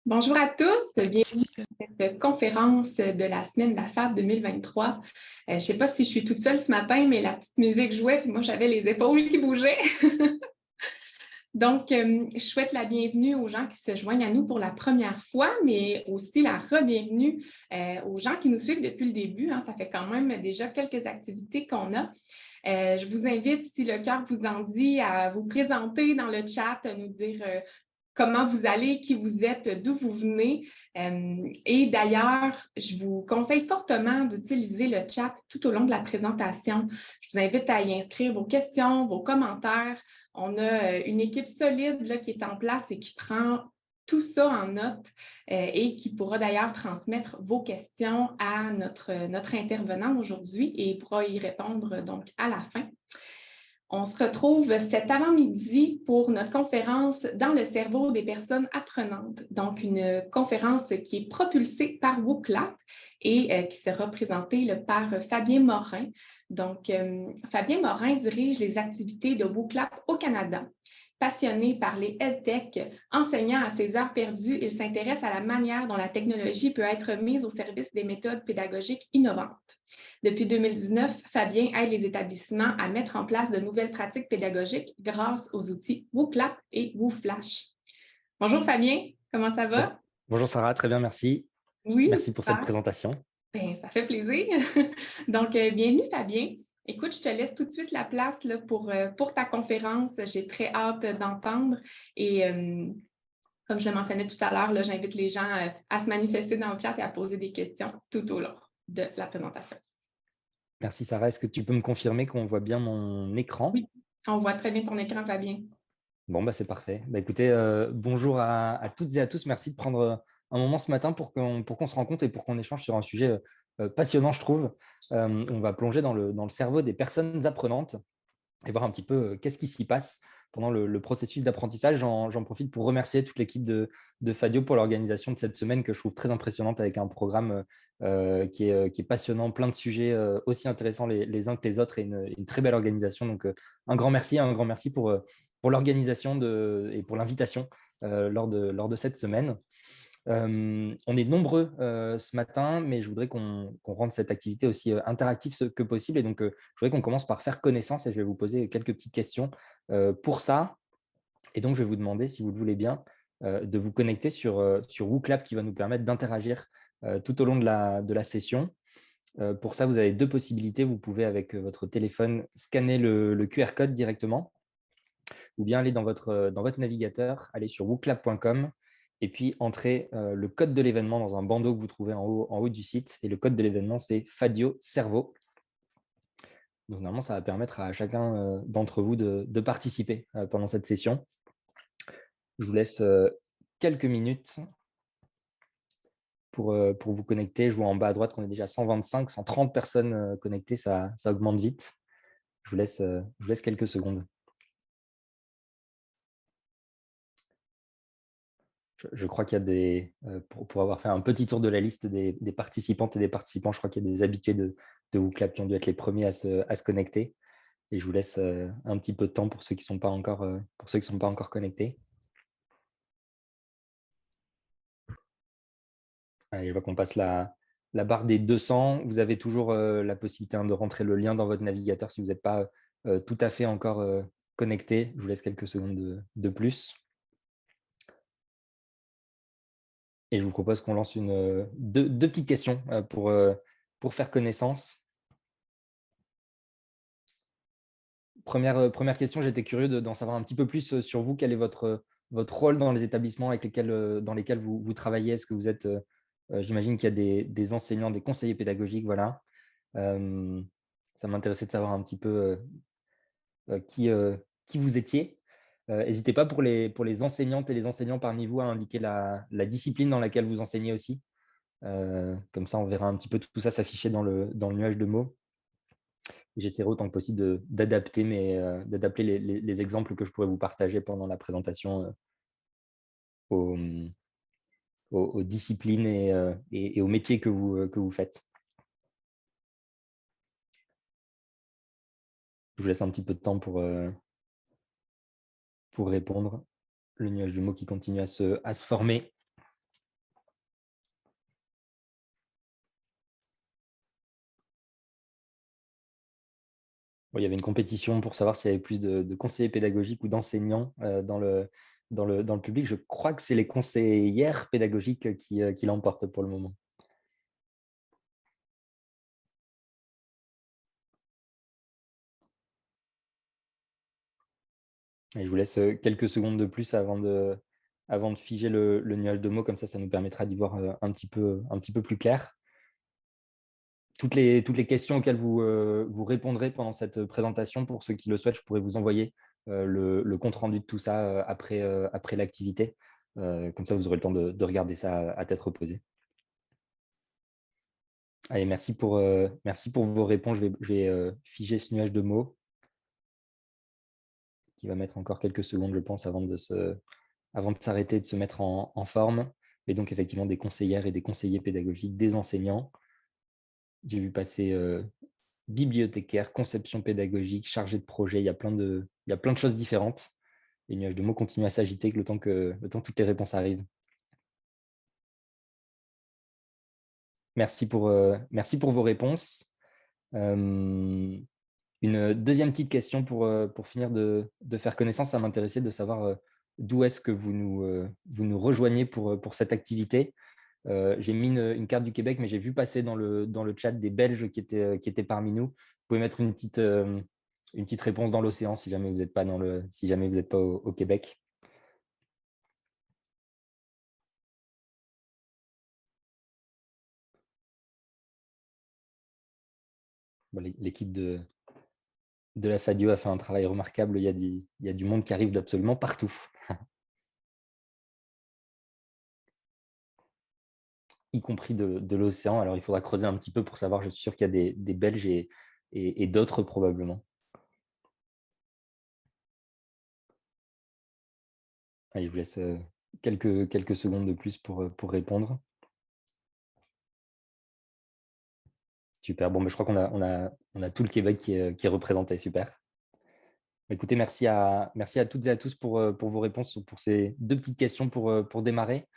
Bonjour à tous, bienvenue à cette conférence de la semaine de la FAB 2023. Je ne sais pas si je suis toute seule ce matin, mais la petite musique jouait, puis moi j'avais les épaules qui bougeaient. Donc, je souhaite la bienvenue aux gens qui se joignent à nous pour la première fois, mais aussi la re-bienvenue aux gens qui nous suivent depuis le début. Ça fait quand même déjà quelques activités qu'on a. Je vous invite, si le cœur vous en dit, à vous présenter dans le chat, à nous dire comment vous allez, qui vous êtes, d'où vous venez. Et d'ailleurs, je vous conseille fortement d'utiliser le chat tout au long de la présentation. Je vous invite à y inscrire vos questions, vos commentaires. On a une équipe solide là, qui est en place et qui prend tout ça en note et qui pourra d'ailleurs transmettre vos questions à notre intervenant aujourd'hui et pourra y répondre donc à la fin. On se retrouve cet avant-midi pour notre conférence dans le cerveau des personnes apprenantes. Donc, une conférence qui est propulsée par WooClap et qui sera présentée par Fabien Morin. Donc, Fabien Morin dirige les activités de WooClap au Canada. Passionné par les EdTech, enseignant à ses heures perdues, il s'intéresse à la manière dont la technologie peut être mise au service des méthodes pédagogiques innovantes. Depuis 2019, Fabien aide les établissements à mettre en place de nouvelles pratiques pédagogiques grâce aux outils WooClap et WooFlash. Bonjour Fabien, comment ça va? Bonjour Sarah, très bien, merci. Oui, Merci pour cette super. présentation. Bien, ça fait plaisir. Donc, bienvenue Fabien. Écoute, je te laisse tout de suite la place là, pour ta conférence. J'ai très hâte d'entendre et comme je le mentionnais tout à l'heure, j'invite les gens à se manifester dans le chat et à poser des questions tout au long de la présentation. Merci Sarah. Est-ce que tu peux me confirmer qu'on voit bien mon écran? Oui, on voit très bien ton écran, Fabien. Bon, c'est parfait. Écoutez, bonjour à toutes et à tous. Merci de prendre un moment ce matin pour qu'on se rencontre et pour qu'on échange sur un sujet passionnant, je trouve. On va plonger dans le cerveau des personnes apprenantes et voir un petit peu qu'est-ce qui s'y passe pendant le processus d'apprentissage. J'en profite pour remercier toute l'équipe de Fadio pour l'organisation de cette semaine que je trouve très impressionnante avec un programme qui est passionnant, plein de sujets aussi intéressants les uns que les autres et une très belle organisation. Donc, un grand merci pour l'organisation et pour l'invitation lors de cette semaine. On est nombreux ce matin, mais je voudrais qu'on rende cette activité aussi interactive que possible. Et donc, je voudrais qu'on commence par faire connaissance et je vais vous poser quelques petites questions pour ça. Et donc, je vais vous demander, si vous le voulez bien, de vous connecter sur WooClap qui va nous permettre d'interagir tout au long de la session. Pour ça, vous avez deux possibilités. Vous pouvez, avec votre téléphone, scanner le QR code directement ou bien aller dans votre navigateur, aller sur wooclap.com et puis entrer le code de l'événement dans un bandeau que vous trouvez en haut du site. Et le code de l'événement, c'est Fadio Cerveau. Donc, normalement, ça va permettre à chacun d'entre vous de participer pendant cette session. Je vous laisse quelques minutes pour vous connecter. Je vois en bas à droite qu'on est déjà 125, 130 personnes connectées. Ça augmente vite. Je vous laisse quelques secondes. Je crois qu'il y a pour avoir fait un petit tour de la liste des participantes et des participants, je crois qu'il y a des habitués de WooClap qui ont dû être les premiers à se connecter. Et je vous laisse un petit peu de temps pour ceux qui ne sont pas encore connectés. Allez, je vois qu'on passe la barre des 200. Vous avez toujours la possibilité de rentrer le lien dans votre navigateur si vous n'êtes pas tout à fait encore connecté. Je vous laisse quelques secondes de plus. Et je vous propose qu'on lance deux petites questions pour faire connaissance. Première question, j'étais curieux d'en savoir un petit peu plus sur vous. Quel est votre rôle dans les établissements dans lesquels vous travaillez? Est-ce que vous êtes, j'imagine qu'il y a des enseignants, des conseillers pédagogiques, voilà. Ça m'intéressait de savoir un petit peu qui vous étiez. N'hésitez pas pour les enseignantes et les enseignants parmi vous à indiquer la discipline dans laquelle vous enseignez aussi. Comme ça, on verra un petit peu tout ça s'afficher dans le nuage de mots. J'essaierai autant que possible d'adapter les exemples que je pourrais vous partager pendant la présentation aux, aux disciplines et aux métiers que vous faites. Je vous laisse un petit peu de temps pour répondre. Le nuage de mots qui continue à se former. Bon, il y avait une compétition pour savoir s'il y avait plus de conseillers pédagogiques ou d'enseignants dans le public. Je crois que c'est les conseillères pédagogiques qui l'emportent pour le moment. Et je vous laisse quelques secondes de plus avant de figer le nuage de mots, comme ça nous permettra d'y voir un petit peu plus clair. Toutes les questions auxquelles vous répondrez pendant cette présentation, pour ceux qui le souhaitent, je pourrais vous envoyer le compte-rendu de tout ça après l'activité. Comme ça, vous aurez le temps de regarder ça à tête reposée. Allez, merci pour vos réponses. Je vais figer ce nuage de mots qui va mettre encore quelques secondes, je pense, avant de s'arrêter, de se mettre en forme. Et donc, effectivement, des conseillères et des conseillers pédagogiques, des enseignants. J'ai vu passer bibliothécaire, conception pédagogique, chargé de projet. Il y a plein de choses différentes. Et le nuage de mots continue à s'agiter le temps que toutes les réponses arrivent. Merci pour vos réponses. Une deuxième petite question pour finir de faire connaissance. Ça m'intéressait de savoir d'où est-ce que vous nous rejoignez pour cette activité. J'ai mis une carte du Québec, mais j'ai vu passer dans le chat des Belges qui étaient parmi nous. Vous pouvez mettre une petite réponse dans l'océan si jamais vous n'êtes pas si jamais vous n'êtes pas au Québec. Bon, l'équipe de la Fadio a fait un travail remarquable. Il y a du monde qui arrive d'absolument partout, y compris de l'océan. Alors, il faudra creuser un petit peu pour savoir. Je suis sûr qu'il y a des Belges et d'autres probablement. Allez, je vous laisse quelques secondes de plus pour répondre. Super. Bon, mais je crois qu'on a tout le Québec qui est représenté. Super. Écoutez, merci à toutes et à tous pour vos réponses, pour ces deux petites questions pour démarrer.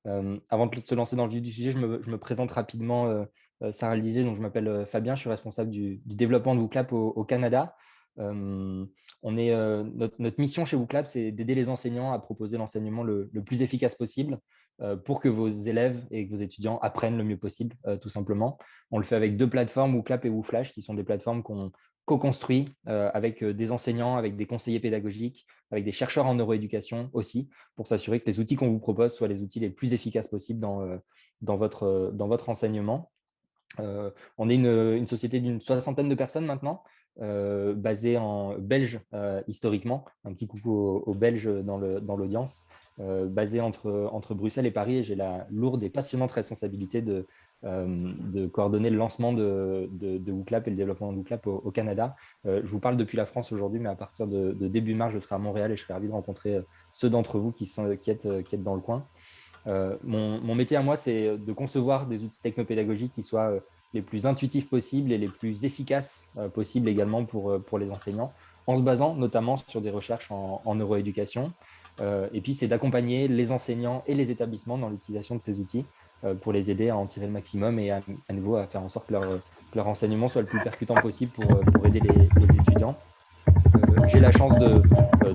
Avant de se lancer dans le vif du sujet, je me présente rapidement. Sarah le disait, donc je m'appelle Fabien, je suis responsable du développement de WooClap au Canada. Notre mission chez WooClap, c'est d'aider les enseignants à proposer l'enseignement le plus efficace possible pour que vos élèves et que vos étudiants apprennent le mieux possible, tout simplement. On le fait avec deux plateformes, WooClap et WooFlash, qui sont des plateformes qu'on co-construit avec des enseignants, avec des conseillers pédagogiques, avec des chercheurs en neuroéducation aussi, pour s'assurer que les outils qu'on vous propose soient les outils les plus efficaces possibles dans votre enseignement. On est une société d'une 60aine de personnes maintenant, basée en belge historiquement. Un petit coucou aux Belges dans l'audience. Basée entre Bruxelles et Paris, et j'ai la lourde et passionnante responsabilité de coordonner le lancement de WooClap et le développement de WooClap au Canada. Je vous parle depuis la France aujourd'hui, mais à partir de début mars, je serai à Montréal et je serai ravi de rencontrer ceux d'entre vous qui êtes dans le coin. Mon métier à moi, c'est de concevoir des outils technopédagogiques qui soient les plus intuitifs possibles et les plus efficaces possibles également pour les enseignants, en se basant notamment sur des recherches en neuroéducation. Et puis, c'est d'accompagner les enseignants et les établissements dans l'utilisation de ces outils pour les aider à en tirer le maximum et à nouveau à faire en sorte que leur enseignement soit le plus percutant possible pour aider les étudiants. J'ai la chance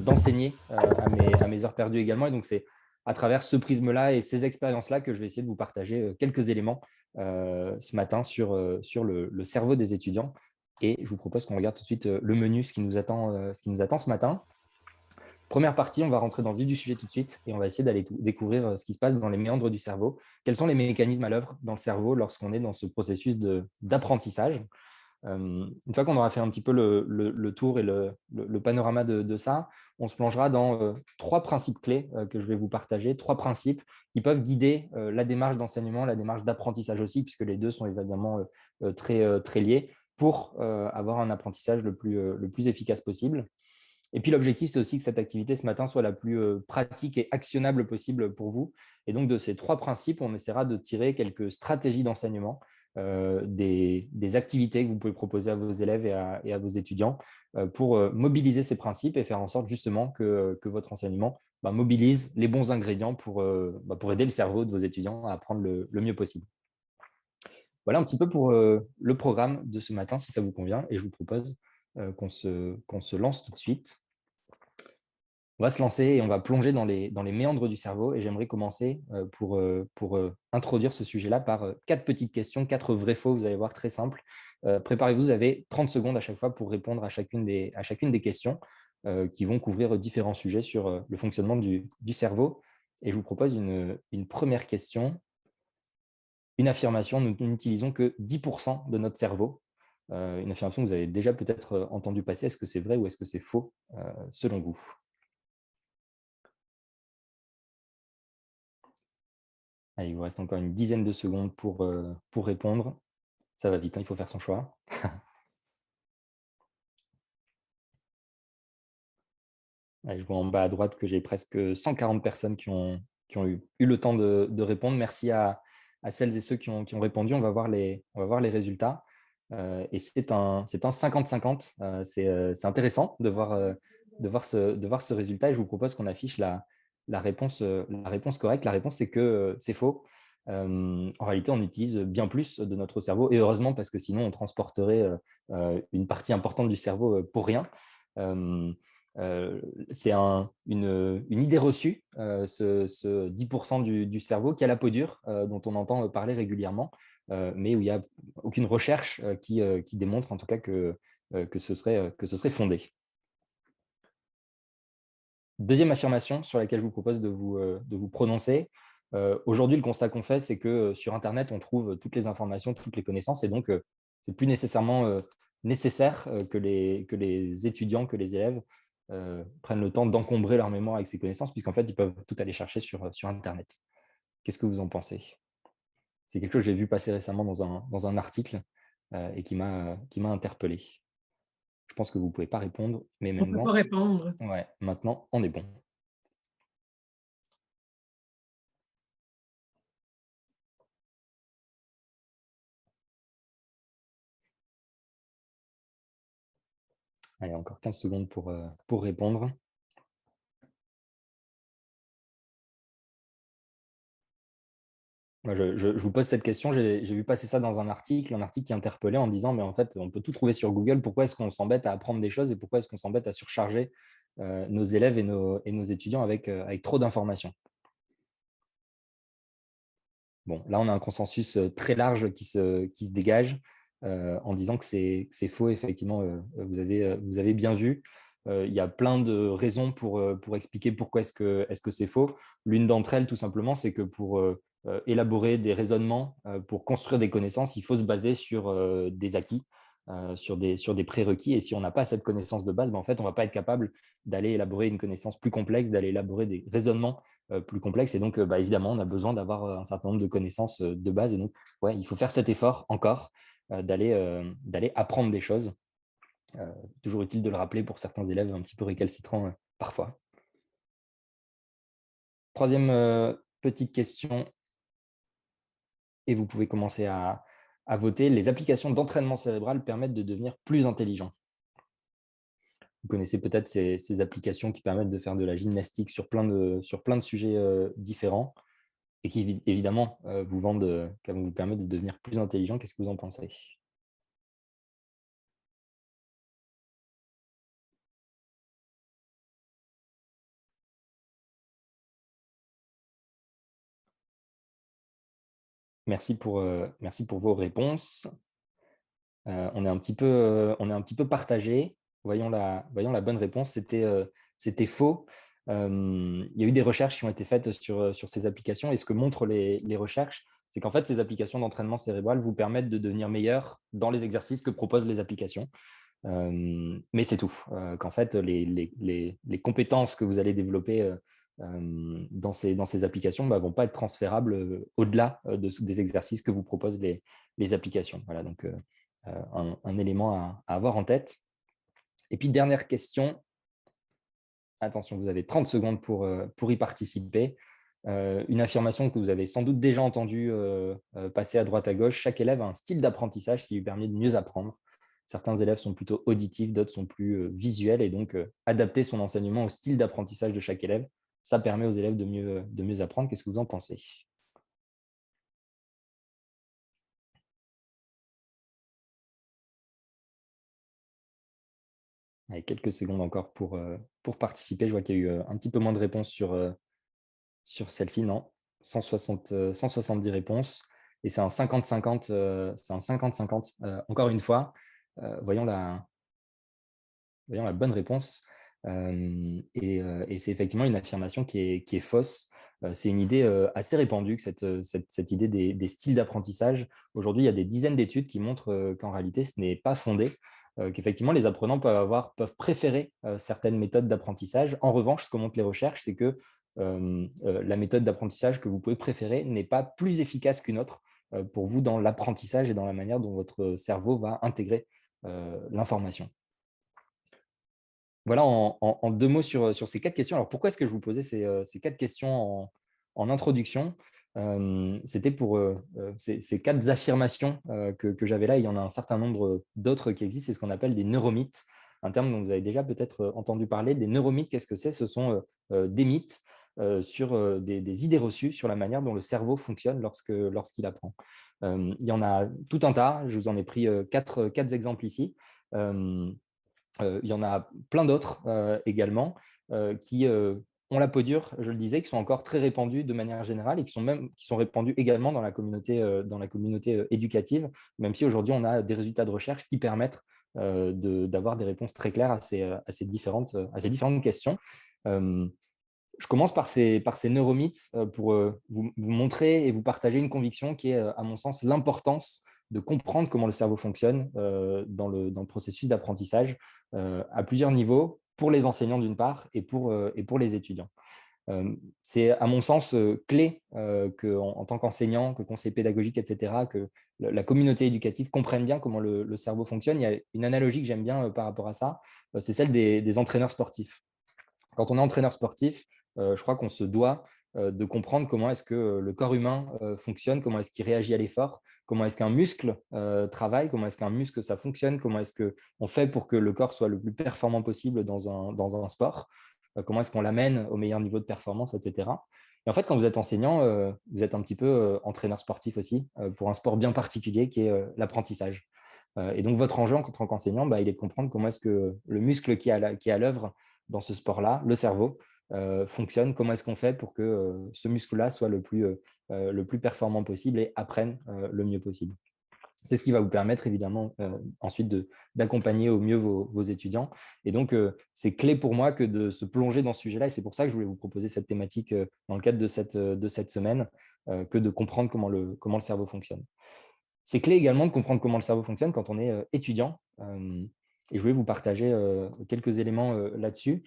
d'enseigner à mes heures perdues également, et donc c'est à travers ce prisme-là et ces expériences-là que je vais essayer de vous partager quelques éléments ce matin sur le cerveau des étudiants. Et je vous propose qu'on regarde tout de suite le menu, ce qui nous attend ce matin. Première partie, on va rentrer dans le vif du sujet tout de suite et on va essayer d'aller découvrir ce qui se passe dans les méandres du cerveau. Quels sont les mécanismes à l'œuvre dans le cerveau lorsqu'on est dans ce processus d'apprentissage. Une fois qu'on aura fait un petit peu le tour et le panorama de ça, on se plongera dans trois principes clés que je vais vous partager, trois principes qui peuvent guider la démarche d'enseignement, la démarche d'apprentissage aussi, puisque les deux sont évidemment très liés, pour avoir un apprentissage le plus efficace possible. Et puis l'objectif, c'est aussi que cette activité ce matin soit la plus pratique et actionnable possible pour vous. Et donc, de ces trois principes, on essaiera de tirer quelques stratégies d'enseignement, des activités que vous pouvez proposer à vos élèves et à vos étudiants pour mobiliser ces principes et faire en sorte justement que votre enseignement mobilise les bons ingrédients pour aider le cerveau de vos étudiants à apprendre le mieux possible. Voilà un petit peu pour le programme de ce matin, si ça vous convient, et je vous propose qu'on se lance tout de suite. On va se lancer et on va plonger dans les méandres du cerveau. Et j'aimerais commencer pour introduire ce sujet-là par 4 petites questions, 4 vrais-faux, vous allez voir, très simples. Préparez-vous, vous avez 30 secondes à chaque fois pour répondre à chacune des questions qui vont couvrir différents sujets sur le fonctionnement du cerveau. Et je vous propose une première question. Une affirmation, nous n'utilisons que 10% de notre cerveau. Une affirmation que vous avez déjà peut-être entendu passer. Est-ce que c'est vrai ou est-ce que c'est faux selon vous? Allez, il vous reste encore une dizaine de secondes pour répondre. Ça va vite, hein, il faut faire son choix. Allez, je vois en bas à droite que j'ai presque 140 personnes qui ont eu le temps de répondre. Merci à celles et ceux qui ont répondu. On va voir les résultats. Et c'est un 50-50. C'est intéressant de voir ce résultat. Et je vous propose qu'on affiche la réponse correcte. La réponse, c'est que c'est faux. En réalité, on utilise bien plus de notre cerveau. Et heureusement, parce que sinon, on transporterait une partie importante du cerveau pour rien. C'est une idée reçue, ce 10% du cerveau qui a la peau dure, dont on entend parler régulièrement, mais où il n'y a aucune recherche qui démontre en tout cas que ce serait fondé. Deuxième affirmation sur laquelle je vous propose de vous prononcer. Aujourd'hui, le constat qu'on fait, c'est que sur Internet, on trouve toutes les informations, toutes les connaissances, et donc c'est plus nécessairement nécessaire que les étudiants, que les élèves prennent le temps d'encombrer leur mémoire avec ces connaissances, puisqu'en fait, ils peuvent tout aller chercher sur Internet. Qu'est-ce que vous en pensez? C'est quelque chose que j'ai vu passer récemment dans un article et qui m'a interpellé. Je pense que vous ne pouvez pas répondre, mais On ne peut pas maintenant, répondre. ouais, maintenant, on est bon. Allez, encore 15 secondes pour répondre. Moi, je vous pose cette question. J'ai vu passer ça dans un article qui interpellait en disant, mais en fait, on peut tout trouver sur Google. Pourquoi est-ce qu'on s'embête à apprendre des choses et pourquoi est-ce qu'on s'embête à surcharger nos élèves et nos étudiants avec trop d'informations? Bon, là, on a un consensus très large qui se dégage en disant que c'est faux. Effectivement, vous avez bien vu. Il y a plein de raisons pour expliquer pourquoi est-ce que c'est faux. L'une d'entre elles, tout simplement, c'est que pour élaborer des raisonnements, pour construire des connaissances, il faut se baser sur des acquis, sur des prérequis. Et si on n'a pas cette connaissance de base, ben, en fait, on ne va pas être capable d'aller élaborer une connaissance plus complexe, d'aller élaborer des raisonnements plus complexe. Et donc, évidemment, on a besoin d'avoir un certain nombre de connaissances de base. Et donc, ouais, il faut faire cet effort encore d'aller apprendre des choses. Toujours utile de le rappeler pour certains élèves un petit peu récalcitrants parfois. Troisième petite question, et vous pouvez commencer à voter. Les applications d'entraînement cérébral permettent de devenir plus intelligent. Vous connaissez peut-être ces applications qui permettent de faire de la gymnastique sur plein de sujets différents. Et qui évidemment vous permettent de devenir plus intelligent. Qu'est-ce que vous en pensez? Merci pour vos réponses. On est un petit peu partagé. Voyons la bonne réponse. C'était faux. Il y a eu des recherches qui ont été faites sur ces applications. Et ce que montrent les recherches, c'est qu'en fait, ces applications d'entraînement cérébral vous permettent de devenir meilleur dans les exercices que proposent les applications. Mais c'est tout. Qu'en fait, les compétences que vous allez développer dans ces applications ne vont pas être transférables au-delà des exercices que vous proposent les applications. Voilà, donc un élément à avoir en tête. Et puis, dernière question. Attention, vous avez 30 secondes pour y participer. Une affirmation que vous avez sans doute déjà entendue passer à droite à gauche. Chaque élève a un style d'apprentissage qui lui permet de mieux apprendre. Certains élèves sont plutôt auditifs, d'autres sont plus visuels. Et donc, adapter son enseignement au style d'apprentissage de chaque élève, ça permet aux élèves de mieux apprendre. Qu'est-ce que vous en pensez? Allez, quelques secondes encore pour participer. Je vois qu'il y a eu un petit peu moins de réponses sur celle-ci, non? 170 réponses. Et c'est un 50-50. C'est un 50-50. Encore une fois, voyons la bonne réponse. Et c'est effectivement une affirmation qui est fausse. C'est une idée assez répandue, que cette idée des styles d'apprentissage. Aujourd'hui, il y a des dizaines d'études qui montrent qu'en réalité, ce n'est pas fondé, qu'effectivement, les apprenants peuvent préférer certaines méthodes d'apprentissage. En revanche, ce que montrent les recherches, c'est que la méthode d'apprentissage que vous pouvez préférer n'est pas plus efficace qu'une autre pour vous dans l'apprentissage et dans la manière dont votre cerveau va intégrer l'information. Voilà en 2 mots sur ces 4 questions. Alors pourquoi est-ce que je vous posais ces 4 questions en introduction? C'était pour, ces 4 affirmations, que j'avais là. Il y en a un certain nombre d'autres qui existent. C'est ce qu'on appelle des neuromythes, un terme dont vous avez déjà peut-être, entendu parler. Des neuromythes, qu'est-ce que c'est? Ce sont, des mythes, sur, des idées reçues sur la manière dont le cerveau fonctionne lorsqu'il apprend. Il y en a tout un tas. Je vous en ai pris, 4 exemples ici. Il y en a plein d'autres également qui ont la peau dure, je le disais, qui sont encore très répandus de manière générale et qui sont répandus également dans la communauté éducative, même si aujourd'hui on a des résultats de recherche qui permettent d'avoir des réponses très claires à ces différentes questions. Je commence par ces neuromythes pour vous montrer et vous partager une conviction qui est, à mon sens, l'importance de comprendre comment le cerveau fonctionne dans le processus d'apprentissage à plusieurs niveaux, pour les enseignants d'une part et pour les étudiants. C'est à mon sens clé qu'en tant qu'enseignant, que conseiller pédagogique, etc., que la communauté éducative comprenne bien comment le cerveau fonctionne. Il y a une analogie que j'aime bien par rapport à ça, c'est celle des entraîneurs sportifs. Quand on est entraîneur sportif, je crois qu'on se doit de comprendre comment est-ce que le corps humain fonctionne, comment est-ce qu'il réagit à l'effort, comment est-ce qu'un muscle travaille, comment est-ce qu'un muscle ça fonctionne, comment est-ce qu'on fait pour que le corps soit le plus performant possible dans un sport, comment est-ce qu'on l'amène au meilleur niveau de performance, etc. Et en fait, quand vous êtes enseignant, vous êtes un petit peu entraîneur sportif aussi, pour un sport bien particulier qui est l'apprentissage. Et donc, votre enjeu en tant qu'enseignant, il est de comprendre comment est-ce que le muscle qui est à l'œuvre dans ce sport-là, le cerveau, fonctionne, comment est-ce qu'on fait pour que ce muscle-là soit le plus performant possible et apprenne le mieux possible. C'est ce qui va vous permettre évidemment ensuite d'accompagner au mieux vos étudiants. Et donc, c'est clé pour moi que de se plonger dans ce sujet-là. Et c'est pour ça que je voulais vous proposer cette thématique dans le cadre de cette semaine, que de comprendre comment le cerveau fonctionne. C'est clé également de comprendre comment le cerveau fonctionne quand on est étudiant. Et je voulais vous partager quelques éléments là-dessus.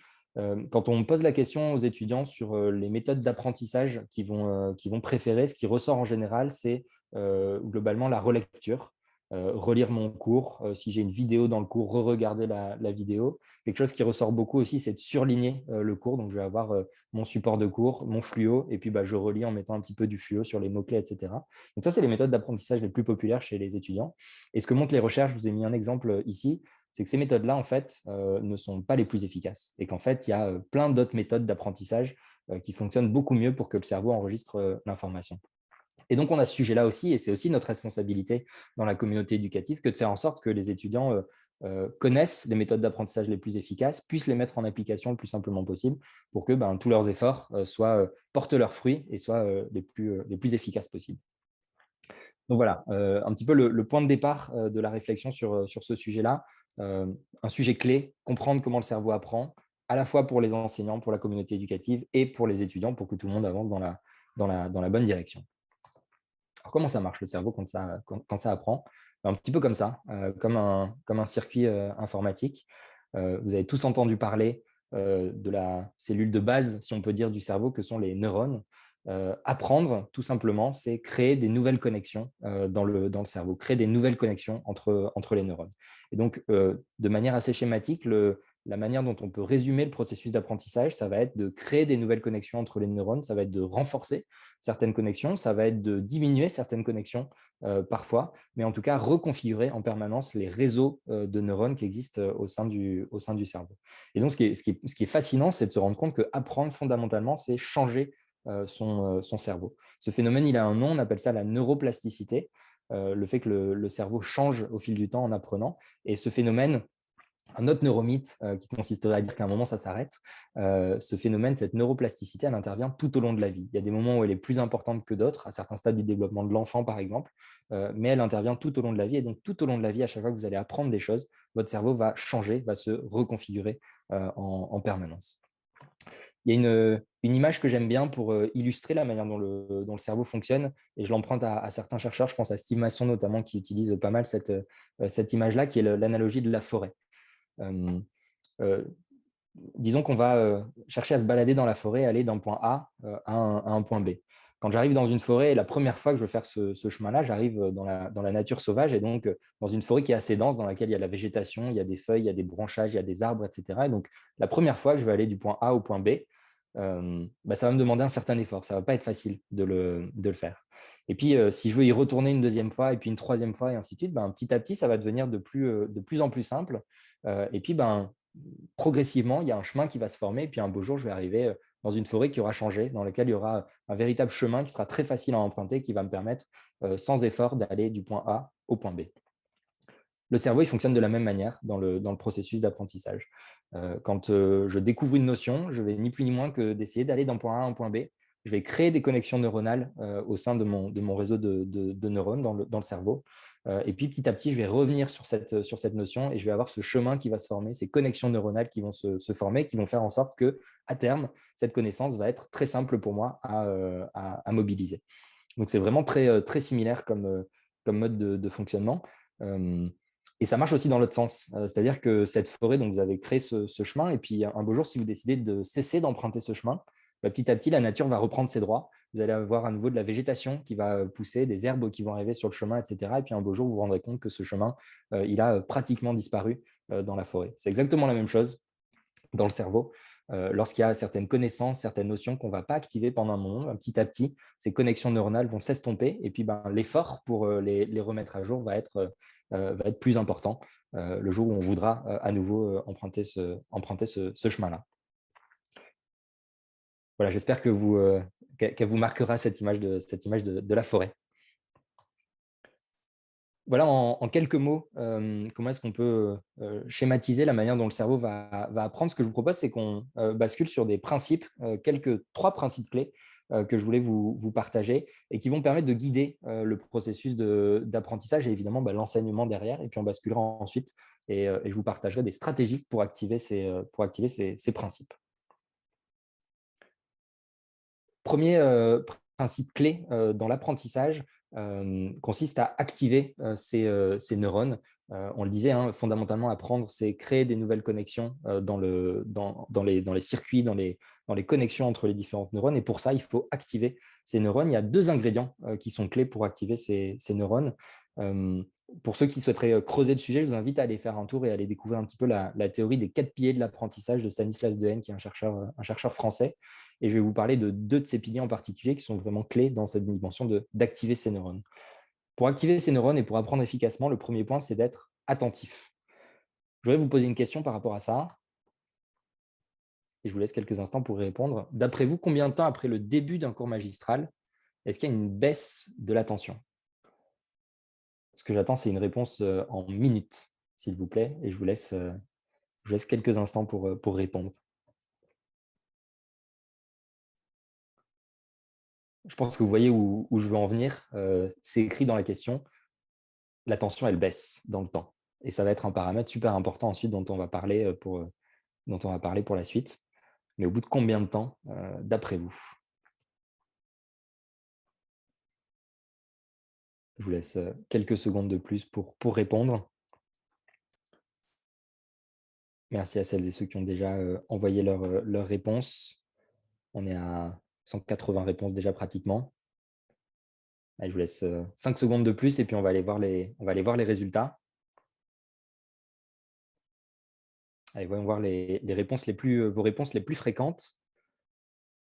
Quand on pose la question aux étudiants sur les méthodes d'apprentissage qu'ils vont préférer, ce qui ressort en général, c'est globalement la relecture. Relire mon cours, si j'ai une vidéo dans le cours, re-regarder la vidéo. Quelque chose qui ressort beaucoup aussi, c'est de surligner le cours. Donc, je vais avoir mon support de cours, mon fluo, et puis je relis en mettant un petit peu du fluo sur les mots-clés, etc. Donc ça, c'est les méthodes d'apprentissage les plus populaires chez les étudiants. Et ce que montrent les recherches, je vous ai mis un exemple ici, c'est que ces méthodes-là, en fait, ne sont pas les plus efficaces. Et qu'en fait, il y a plein d'autres méthodes d'apprentissage qui fonctionnent beaucoup mieux pour que le cerveau enregistre l'information. Et donc, on a ce sujet-là aussi, et c'est aussi notre responsabilité dans la communauté éducative que de faire en sorte que les étudiants connaissent les méthodes d'apprentissage les plus efficaces, puissent les mettre en application le plus simplement possible pour que tous leurs efforts portent leurs fruits et soient les plus efficaces possibles. Donc voilà, un petit peu le point de départ de la réflexion sur ce sujet-là. Un sujet clé, comprendre comment le cerveau apprend, à la fois pour les enseignants, pour la communauté éducative et pour les étudiants, pour que tout le monde avance dans la bonne direction. Alors, comment ça marche le cerveau quand ça apprend? Un petit peu comme ça, comme un circuit informatique. Vous avez tous entendu parler de la cellule de base, si on peut dire, du cerveau, que sont les neurones. Apprendre, tout simplement, c'est créer des nouvelles connexions dans le cerveau, créer des nouvelles connexions entre les neurones. Et donc, de manière assez schématique, la manière dont on peut résumer le processus d'apprentissage, ça va être de créer des nouvelles connexions entre les neurones, ça va être de renforcer certaines connexions, ça va être de diminuer certaines connexions parfois, mais en tout cas reconfigurer en permanence les réseaux de neurones qui existent au sein du cerveau. Et donc, ce qui est fascinant, c'est de se rendre compte qu'apprendre fondamentalement, c'est changer son cerveau. Ce phénomène, il a un nom, on appelle ça la neuroplasticité, le fait que le cerveau change au fil du temps en apprenant. Et ce phénomène, un autre neuromythe qui consisterait à dire qu'à un moment, ça s'arrête. Ce phénomène, cette neuroplasticité, elle intervient tout au long de la vie. Il y a des moments où elle est plus importante que d'autres, à certains stades du développement de l'enfant, par exemple, mais elle intervient tout au long de la vie. Et donc, tout au long de la vie, à chaque fois que vous allez apprendre des choses, votre cerveau va changer, va se reconfigurer en permanence. Il y a une image que j'aime bien pour illustrer la manière dont le cerveau fonctionne, et je l'emprunte à certains chercheurs, je pense à Steve Masson notamment, qui utilise pas mal cette image-là, qui est l'analogie de la forêt. Euh, euh, Disons qu'on va chercher à se balader dans la forêt, aller d'un point A à un point B. Quand j'arrive dans une forêt, la première fois que je veux faire ce chemin-là, j'arrive dans la nature sauvage, et donc dans une forêt qui est assez dense, dans laquelle il y a de la végétation, il y a des feuilles, il y a des branchages, il y a des arbres, etc. Et donc, la première fois que je vais aller du point A au point B, ça va me demander un certain effort. Ça ne va pas être facile de le faire. Et puis, si je veux y retourner une deuxième fois, et puis une troisième fois, et ainsi de suite, petit à petit, ça va devenir de plus en plus simple. Et puis, progressivement, il y a un chemin qui va se former. Et puis, un beau jour, je vais arriver dans une forêt qui aura changé, dans laquelle il y aura un véritable chemin qui sera très facile à emprunter, qui va me permettre, sans effort, d'aller du point A au point B. Le cerveau, il fonctionne de la même manière dans le processus d'apprentissage. Quand je découvre une notion, je vais ni plus ni moins que d'essayer d'aller d'un point A à un point B. Je vais créer des connexions neuronales au sein de mon réseau de neurones dans le cerveau. Et puis, petit à petit, je vais revenir sur cette notion, et je vais avoir ce chemin qui va se former, ces connexions neuronales qui vont se former, qui vont faire en sorte qu'à terme, cette connaissance va être très simple pour moi à mobiliser. Donc, c'est vraiment très similaire comme mode de fonctionnement. Et ça marche aussi dans l'autre sens. C'est-à-dire que cette forêt, donc vous avez créé ce chemin, et puis un beau jour, si vous décidez de cesser d'emprunter ce chemin, petit à petit, la nature va reprendre ses droits. Vous allez avoir à nouveau de la végétation qui va pousser, des herbes qui vont arriver sur le chemin, etc. Et puis un beau jour, vous vous rendrez compte que ce chemin, il a pratiquement disparu dans la forêt. C'est exactement la même chose dans le cerveau. Lorsqu'il y a certaines connaissances, certaines notions qu'on ne va pas activer pendant un moment, petit à petit, ces connexions neuronales vont s'estomper, et puis l'effort pour les remettre à jour va être plus important le jour où on voudra à nouveau emprunter ce chemin-là. Voilà, j'espère qu'elle vous marquera cette image de la forêt. Voilà, en quelques mots, comment est-ce qu'on peut schématiser la manière dont le cerveau va apprendre. Ce que je vous propose, c'est qu'on bascule sur des principes, trois principes clés que je voulais vous partager, et qui vont permettre de guider le processus d'apprentissage, et évidemment l'enseignement derrière. Et puis on basculera ensuite, et je vous partagerai des stratégies pour activer ces principes. Premier principe clé dans l'apprentissage consiste à activer ces neurones. On le disait, hein, fondamentalement, apprendre, c'est créer des nouvelles connexions dans les circuits, dans les connexions entre les différentes neurones. Et pour ça, il faut activer ces neurones. Il y a deux ingrédients qui sont clés pour activer ces neurones. Pour ceux qui souhaiteraient creuser le sujet, je vous invite à aller faire un tour et à aller découvrir un petit peu la théorie des 4 piliers de l'apprentissage de Stanislas Dehaene, qui est un chercheur français. Et je vais vous parler de deux de ces piliers en particulier qui sont vraiment clés dans cette dimension d'activer ces neurones. Pour activer ces neurones et pour apprendre efficacement, le premier point, c'est d'être attentif. Je voudrais vous poser une question par rapport à ça, et je vous laisse quelques instants pour y répondre. D'après vous, combien de temps après le début d'un cours magistral est-ce qu'il y a une baisse de l'attention? Ce que j'attends, c'est une réponse en minutes, s'il vous plaît, et je vous laisse quelques instants pour répondre. Je pense que vous voyez où je veux en venir. C'est écrit dans la question. L'attention, elle baisse dans le temps. Et ça va être un paramètre super important ensuite dont on va parler pour la suite. Mais au bout de combien de temps, d'après vous? Je vous laisse quelques secondes de plus pour répondre. Merci à celles et ceux qui ont déjà envoyé leur réponse. On est à 180 réponses déjà pratiquement. Allez, je vous laisse 5 secondes de plus, et puis on va aller voir les résultats. Allez, voyons voir vos réponses les plus fréquentes.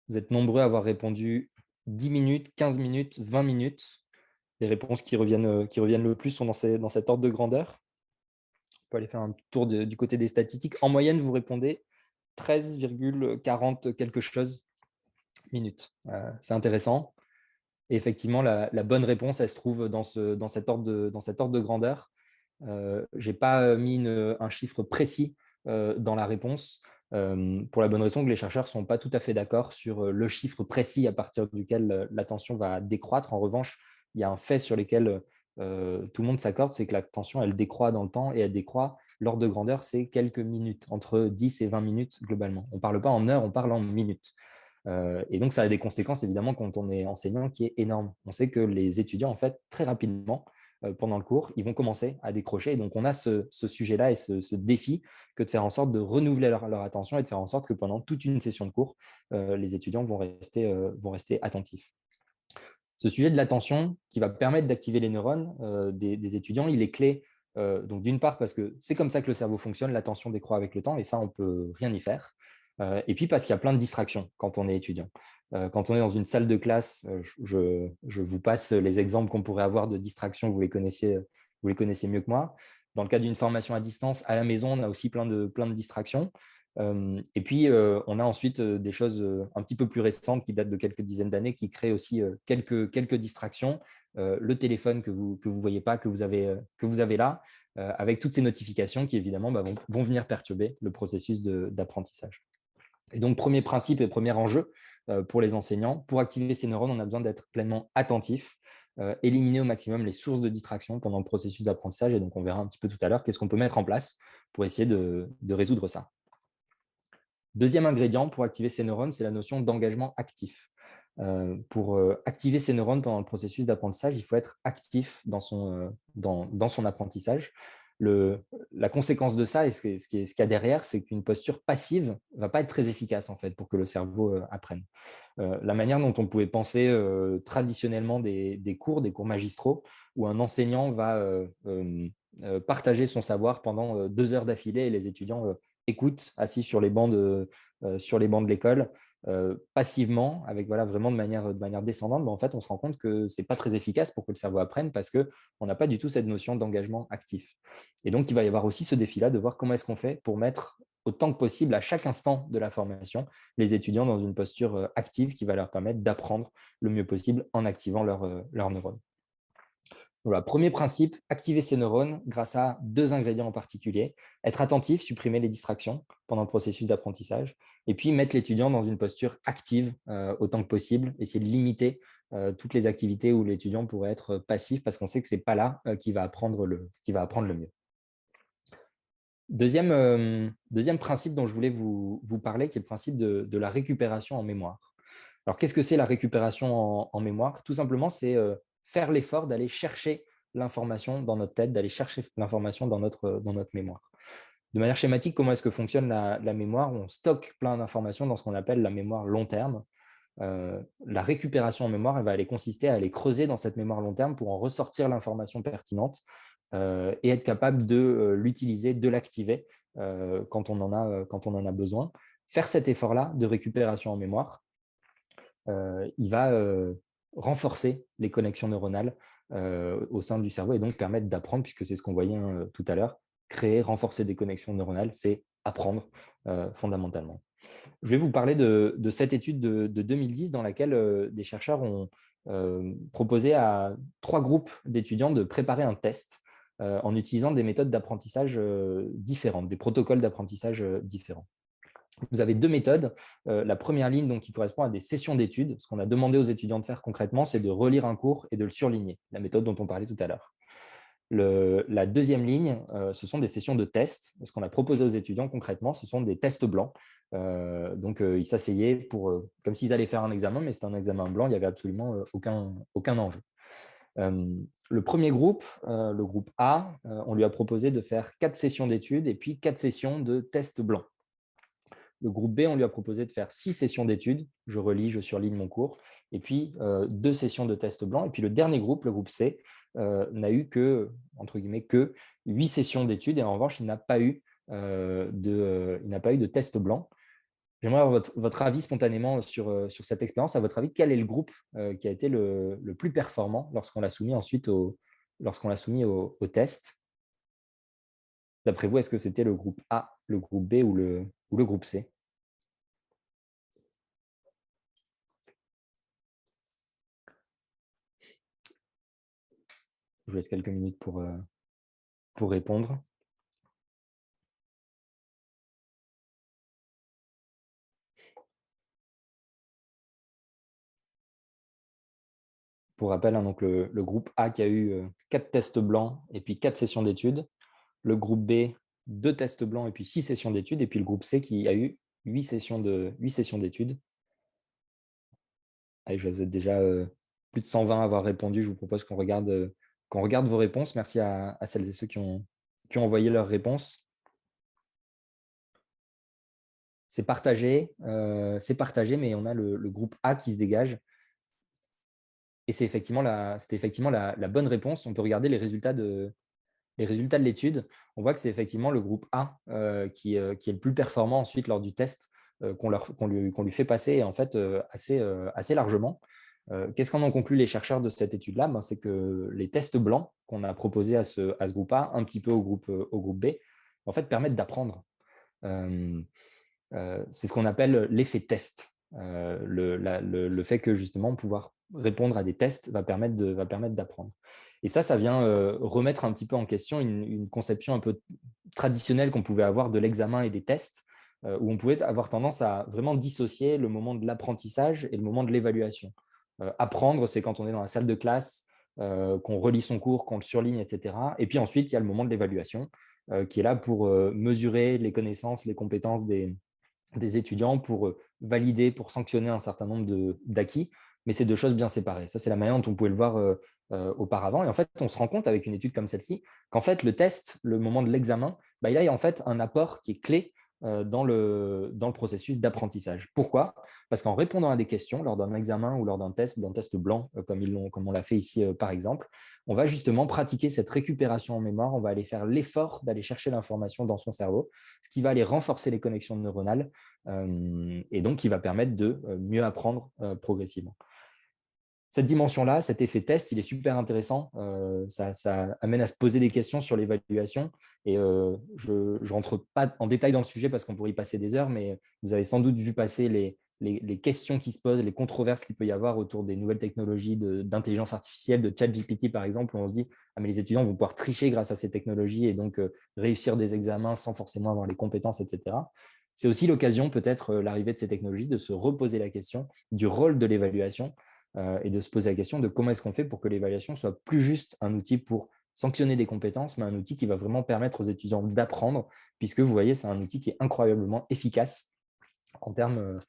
Vous êtes nombreux à avoir répondu 10 minutes, 15 minutes, 20 minutes. Les réponses qui reviennent le plus sont dans cet ordre de grandeur. On peut aller faire un tour du côté des statistiques. En moyenne, vous répondez 13,40 quelque chose minutes. C'est intéressant. Et effectivement, la bonne réponse, elle se trouve dans cet ordre de grandeur. Je n'ai pas mis un chiffre précis dans la réponse, pour la bonne raison que les chercheurs ne sont pas tout à fait d'accord sur le chiffre précis à partir duquel l'attention va décroître. En revanche, il y a un fait sur lequel tout le monde s'accorde, c'est que l'attention, elle décroît dans le temps et elle décroît. L'ordre de grandeur, c'est quelques minutes, entre 10 et 20 minutes globalement. On ne parle pas en heures, on parle en minutes. Et donc, ça a des conséquences, évidemment, quand on est enseignant, qui est énorme. On sait que les étudiants, en fait, très rapidement, pendant le cours, ils vont commencer à décrocher. Et donc, on a ce sujet-là et ce défi que de faire en sorte de renouveler leur attention et de faire en sorte que pendant toute une session de cours, les étudiants vont rester attentifs. Ce sujet de l'attention qui va permettre d'activer les neurones des étudiants, il est clé. Donc, d'une part, parce que c'est comme ça que le cerveau fonctionne, l'attention décroît avec le temps, et ça, on ne peut rien y faire. Et puis, parce qu'il y a plein de distractions quand on est étudiant. Quand on est dans une salle de classe, je vous passe les exemples qu'on pourrait avoir de distractions, vous les connaissez mieux que moi. Dans le cas d'une formation à distance, à la maison, on a aussi plein de distractions. Et puis, on a ensuite des choses un petit peu plus récentes qui datent de quelques dizaines d'années qui créent aussi quelques distractions. Le téléphone que vous ne voyez pas, que vous avez là, avec toutes ces notifications qui, évidemment, vont venir perturber le processus d'apprentissage. Et donc, premier principe et premier enjeu pour les enseignants, pour activer ces neurones, on a besoin d'être pleinement attentif, éliminer au maximum les sources de distraction pendant le processus d'apprentissage. Et donc, on verra un petit peu tout à l'heure qu'est-ce qu'on peut mettre en place pour essayer de résoudre ça. Deuxième ingrédient pour activer ces neurones, c'est la notion d'engagement actif. Pour activer ces neurones pendant le processus d'apprentissage, il faut être actif dans son apprentissage. La conséquence de ça, et ce qu'il y a derrière, c'est qu'une posture passive ne va pas être très efficace en fait, pour que le cerveau apprenne. La manière dont on pouvait penser traditionnellement des cours magistraux, où un enseignant va partager son savoir pendant 2 heures d'affilée et les étudiants écoutent assis sur les bancs de l'école, passivement, avec vraiment de manière descendante, mais en fait, on se rend compte que ce n'est pas très efficace pour que le cerveau apprenne parce qu'on n'a pas du tout cette notion d'engagement actif. Et donc, il va y avoir aussi ce défi-là de voir comment est-ce qu'on fait pour mettre autant que possible à chaque instant de la formation les étudiants dans une posture active qui va leur permettre d'apprendre le mieux possible en activant leurs neurones. Voilà, premier principe, activer ses neurones grâce à 2 ingrédients en particulier. Être attentif, supprimer les distractions pendant le processus d'apprentissage, et puis mettre l'étudiant dans une posture active autant que possible, essayer de limiter toutes les activités où l'étudiant pourrait être passif, parce qu'on sait que ce n'est pas là qu'il va apprendre le mieux. Deuxième principe dont je voulais vous parler, qui est le principe de la récupération en mémoire. Alors, qu'est-ce que c'est la récupération en mémoire? Tout simplement, c'est faire l'effort d'aller chercher l'information dans notre tête, d'aller chercher l'information dans notre mémoire. De manière schématique, comment est-ce que fonctionne la mémoire? On stocke plein d'informations dans ce qu'on appelle la mémoire long terme. La récupération en mémoire, elle va aller consister à aller creuser dans cette mémoire long terme pour en ressortir l'information pertinente et être capable de l'utiliser, de l'activer quand on en a besoin. Faire cet effort-là de récupération en mémoire, il va renforcer les connexions neuronales au sein du cerveau et donc permettre d'apprendre, puisque c'est ce qu'on voyait tout à l'heure. Créer, renforcer des connexions neuronales, c'est apprendre fondamentalement. Je vais vous parler de cette étude de 2010 dans laquelle des chercheurs ont proposé à 3 groupes d'étudiants de préparer un test en utilisant des méthodes d'apprentissage différentes, des protocoles d'apprentissage différents. Vous avez 2 méthodes. La première ligne, donc, qui correspond à des sessions d'études. Ce qu'on a demandé aux étudiants de faire concrètement, c'est de relire un cours et de le surligner, la méthode dont on parlait tout à l'heure. La deuxième ligne, ce sont des sessions de tests. Ce qu'on a proposé aux étudiants concrètement, ce sont des tests blancs. Donc, ils s'asseyaient comme s'ils allaient faire un examen, mais c'était un examen blanc, il n'y avait absolument aucun enjeu. Le premier groupe, le groupe A, on lui a proposé de faire 4 sessions d'études et puis 4 sessions de tests blancs. Le groupe B, on lui a proposé de faire 6 sessions d'études. Je relis, je surligne mon cours. Et puis, 2 sessions de tests blancs. Et puis, le dernier groupe, le groupe C, n'a eu que, entre guillemets, que 8 sessions d'études. Et en revanche, il n'a pas eu de test blanc. J'aimerais avoir votre avis spontanément sur cette expérience. À votre avis, quel est le groupe qui a été le plus performant lorsqu'on l'a soumis ensuite au test? D'après vous, est-ce que c'était le groupe A, le groupe B ou le groupe C? Je vous laisse quelques minutes pour pour répondre. Pour rappel, hein, donc le groupe A qui a eu 4 tests blancs et puis 4 sessions d'études. Le groupe B, 2 tests blancs et puis 6 sessions d'études. Et puis le groupe C qui a eu 8 sessions d'études. Allez, vous êtes déjà plus de 120 à avoir répondu. Je vous propose qu'on regarde vos réponses. Merci à celles et ceux qui ont envoyé leurs réponses. C'est partagé, mais on a le groupe A qui se dégage. Et c'était effectivement la bonne réponse. On peut regarder les résultats de l'étude. On voit que c'est effectivement le groupe A qui est le plus performant ensuite lors du test qu'on lui fait passer, et en fait assez largement. Qu'est-ce qu'en ont conclu les chercheurs de cette étude-là? C'est que les tests blancs qu'on a proposés à ce groupe A, un petit peu au groupe B, en fait, permettent d'apprendre. C'est ce qu'on appelle l'effet test. Le fait que justement pouvoir répondre à des tests va permettre d'apprendre. Et ça vient remettre un petit peu en question une conception un peu traditionnelle qu'on pouvait avoir de l'examen et des tests, où on pouvait avoir tendance à vraiment dissocier le moment de l'apprentissage et le moment de l'évaluation. Apprendre, c'est quand on est dans la salle de classe, qu'on relit son cours, qu'on le surligne, etc. Et puis ensuite, il y a le moment de l'évaluation, qui est là pour mesurer les connaissances, les compétences des étudiants, pour valider, pour sanctionner un certain nombre d'acquis, mais c'est deux choses bien séparées. Ça, c'est la manière dont on pouvait le voir auparavant. Et en fait, on se rend compte avec une étude comme celle-ci qu'en fait, le test, le moment de l'examen, il a en fait un apport qui est clé dans le processus d'apprentissage. Pourquoi? Parce qu'en répondant à des questions lors d'un examen ou lors d'un test blanc, comme on l'a fait ici par exemple, on va justement pratiquer cette récupération en mémoire, on va aller faire l'effort d'aller chercher l'information dans son cerveau, ce qui va aller renforcer les connexions neuronales et donc qui va permettre de mieux apprendre progressivement. Cette dimension-là, cet effet test, il est super intéressant. Ça amène à se poser des questions sur l'évaluation. Et je ne rentre pas en détail dans le sujet parce qu'on pourrait y passer des heures, mais vous avez sans doute vu passer les questions qui se posent, les controverses qu'il peut y avoir autour des nouvelles technologies d'intelligence artificielle, de ChatGPT par exemple, où on se dit « Ah, mais les étudiants vont pouvoir tricher grâce à ces technologies et donc réussir des examens sans forcément avoir les compétences, etc. » C'est aussi l'occasion, peut-être, l'arrivée de ces technologies, de se reposer la question du rôle de l'évaluation et de se poser la question de comment est-ce qu'on fait pour que l'évaluation soit plus juste un outil pour sanctionner des compétences, mais un outil qui va vraiment permettre aux étudiants d'apprendre, puisque vous voyez, c'est un outil qui est incroyablement efficace en termes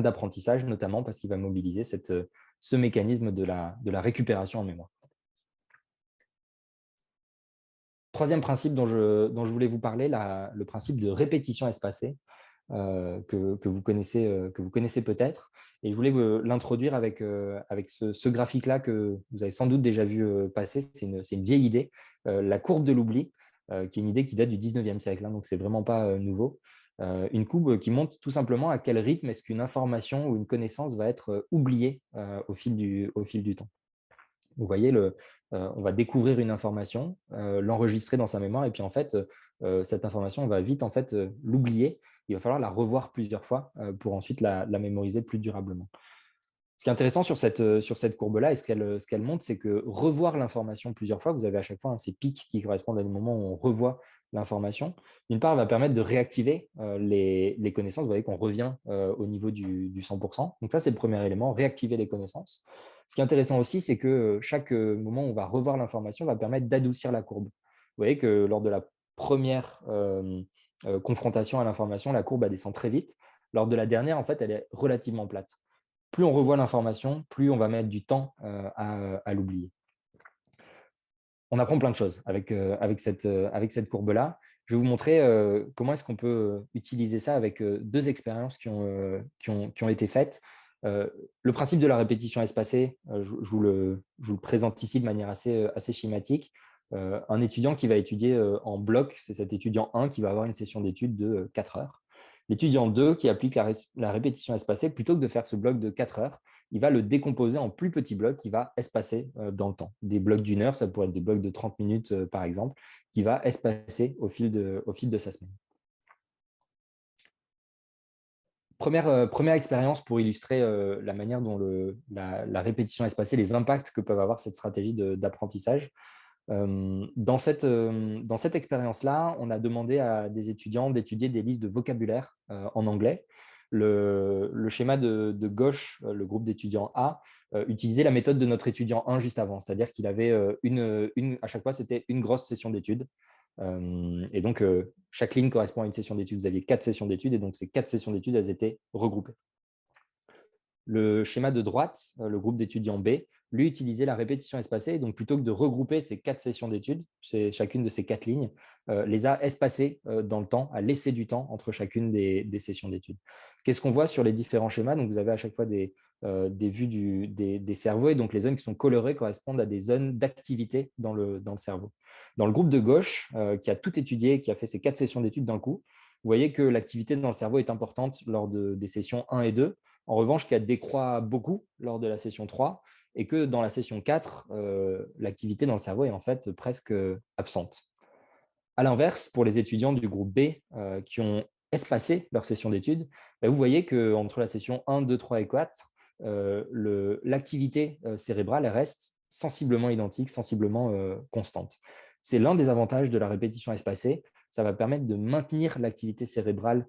d'apprentissage, notamment parce qu'il va mobiliser ce mécanisme de la récupération en mémoire. Troisième principe dont je voulais vous parler, le principe de répétition espacée. Que vous connaissez peut-être. Et je voulais l'introduire avec ce graphique-là que vous avez sans doute déjà vu passer. C'est une vieille idée, la courbe de l'oubli, qui est une idée qui date du 19e siècle, hein, donc ce n'est vraiment pas nouveau. Une courbe qui montre tout simplement à quel rythme est-ce qu'une information ou une connaissance va être oubliée au fil du temps. Vous voyez, on va découvrir une information, l'enregistrer dans sa mémoire, et puis en fait, cette information, on va vite en fait l'oublier. Il va falloir la revoir plusieurs fois pour ensuite la mémoriser plus durablement. Ce qui est intéressant sur cette courbe-là, et ce qu'elle montre, c'est que revoir l'information plusieurs fois, vous avez à chaque fois ces pics qui correspondent à des moments où on revoit l'information. D'une part, va permettre de réactiver les connaissances. Vous voyez qu'on revient au niveau du 100%. Donc ça, c'est le premier élément, réactiver les connaissances. Ce qui est intéressant aussi, c'est que chaque moment où on va revoir l'information va permettre d'adoucir la courbe. Vous voyez que lors de la première confrontation à l'information, la courbe descend très vite. Lors de la dernière, en fait, elle est relativement plate. Plus on revoit l'information, plus on va mettre du temps à l'oublier. On apprend plein de choses avec cette courbe-là. Je vais vous montrer comment est-ce qu'on peut utiliser ça avec deux expériences qui ont été faites. Le principe de la répétition espacée, je vous le présente ici de manière assez schématique. Un étudiant qui va étudier en bloc, c'est cet étudiant 1 qui va avoir une session d'études de 4 heures. L'étudiant 2 qui applique la répétition espacée, plutôt que de faire ce bloc de 4 heures, il va le décomposer en plus petits blocs qui va espacer dans le temps. Des blocs d'1 heure, ça pourrait être des blocs de 30 minutes par exemple, qui va espacer au fil de sa semaine. Première expérience pour illustrer la manière dont la répétition espacée, les impacts que peuvent avoir cette stratégie d'apprentissage. Dans cette expérience-là, on a demandé à des étudiants d'étudier des listes de vocabulaire en anglais. Le schéma de gauche, le groupe d'étudiants A, utilisait la méthode de notre étudiant 1 juste avant, c'est-à-dire qu'il avait à chaque fois, c'était une grosse session d'études. Et donc, chaque ligne correspond à une session d'études. Vous aviez 4 sessions d'études, et donc ces 4 sessions d'études, elles étaient regroupées. Le schéma de droite, le groupe d'étudiants B, lui utilisait la répétition espacée. Donc, plutôt que de regrouper ces 4 sessions d'études, chacune de ces 4 lignes, les a espacées dans le temps, a laissé du temps entre chacune des sessions d'études. Qu'est-ce qu'on voit sur les différents schémas? Donc, vous avez à chaque fois des vues des cerveaux, et donc les zones qui sont colorées correspondent à des zones d'activité dans le cerveau. Dans le groupe de gauche, qui a tout étudié, qui a fait ces 4 sessions d'études d'un coup, vous voyez que l'activité dans le cerveau est importante lors des sessions 1 et 2. En revanche, qu'elle décroît beaucoup lors de la session 3, et que dans la session 4, l'activité dans le cerveau est en fait presque absente. À l'inverse, pour les étudiants du groupe B qui ont espacé leur session d'études, vous voyez qu'entre la session 1, 2, 3 et 4, l'activité cérébrale reste sensiblement identique, sensiblement constante. C'est l'un des avantages de la répétition espacée. Ça va permettre de maintenir l'activité cérébrale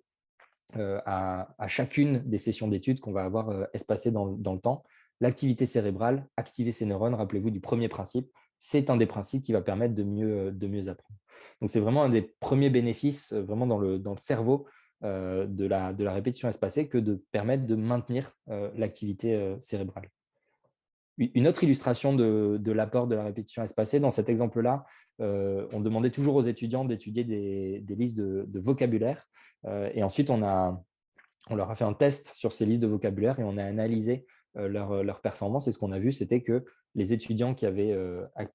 à chacune des sessions d'études qu'on va avoir espacées dans le temps. L'activité cérébrale, activer ses neurones, rappelez-vous du premier principe, c'est un des principes qui va permettre de mieux apprendre. Donc, c'est vraiment un des premiers bénéfices vraiment dans le cerveau de la répétition espacée, que de permettre de maintenir l'activité cérébrale. Une autre illustration de l'apport de la répétition espacée, dans cet exemple-là, on demandait toujours aux étudiants d'étudier des listes de vocabulaire. Et ensuite, on leur a fait un test sur ces listes de vocabulaire et on a analysé leur performance. Et ce qu'on a vu, c'était que les étudiants qui avaient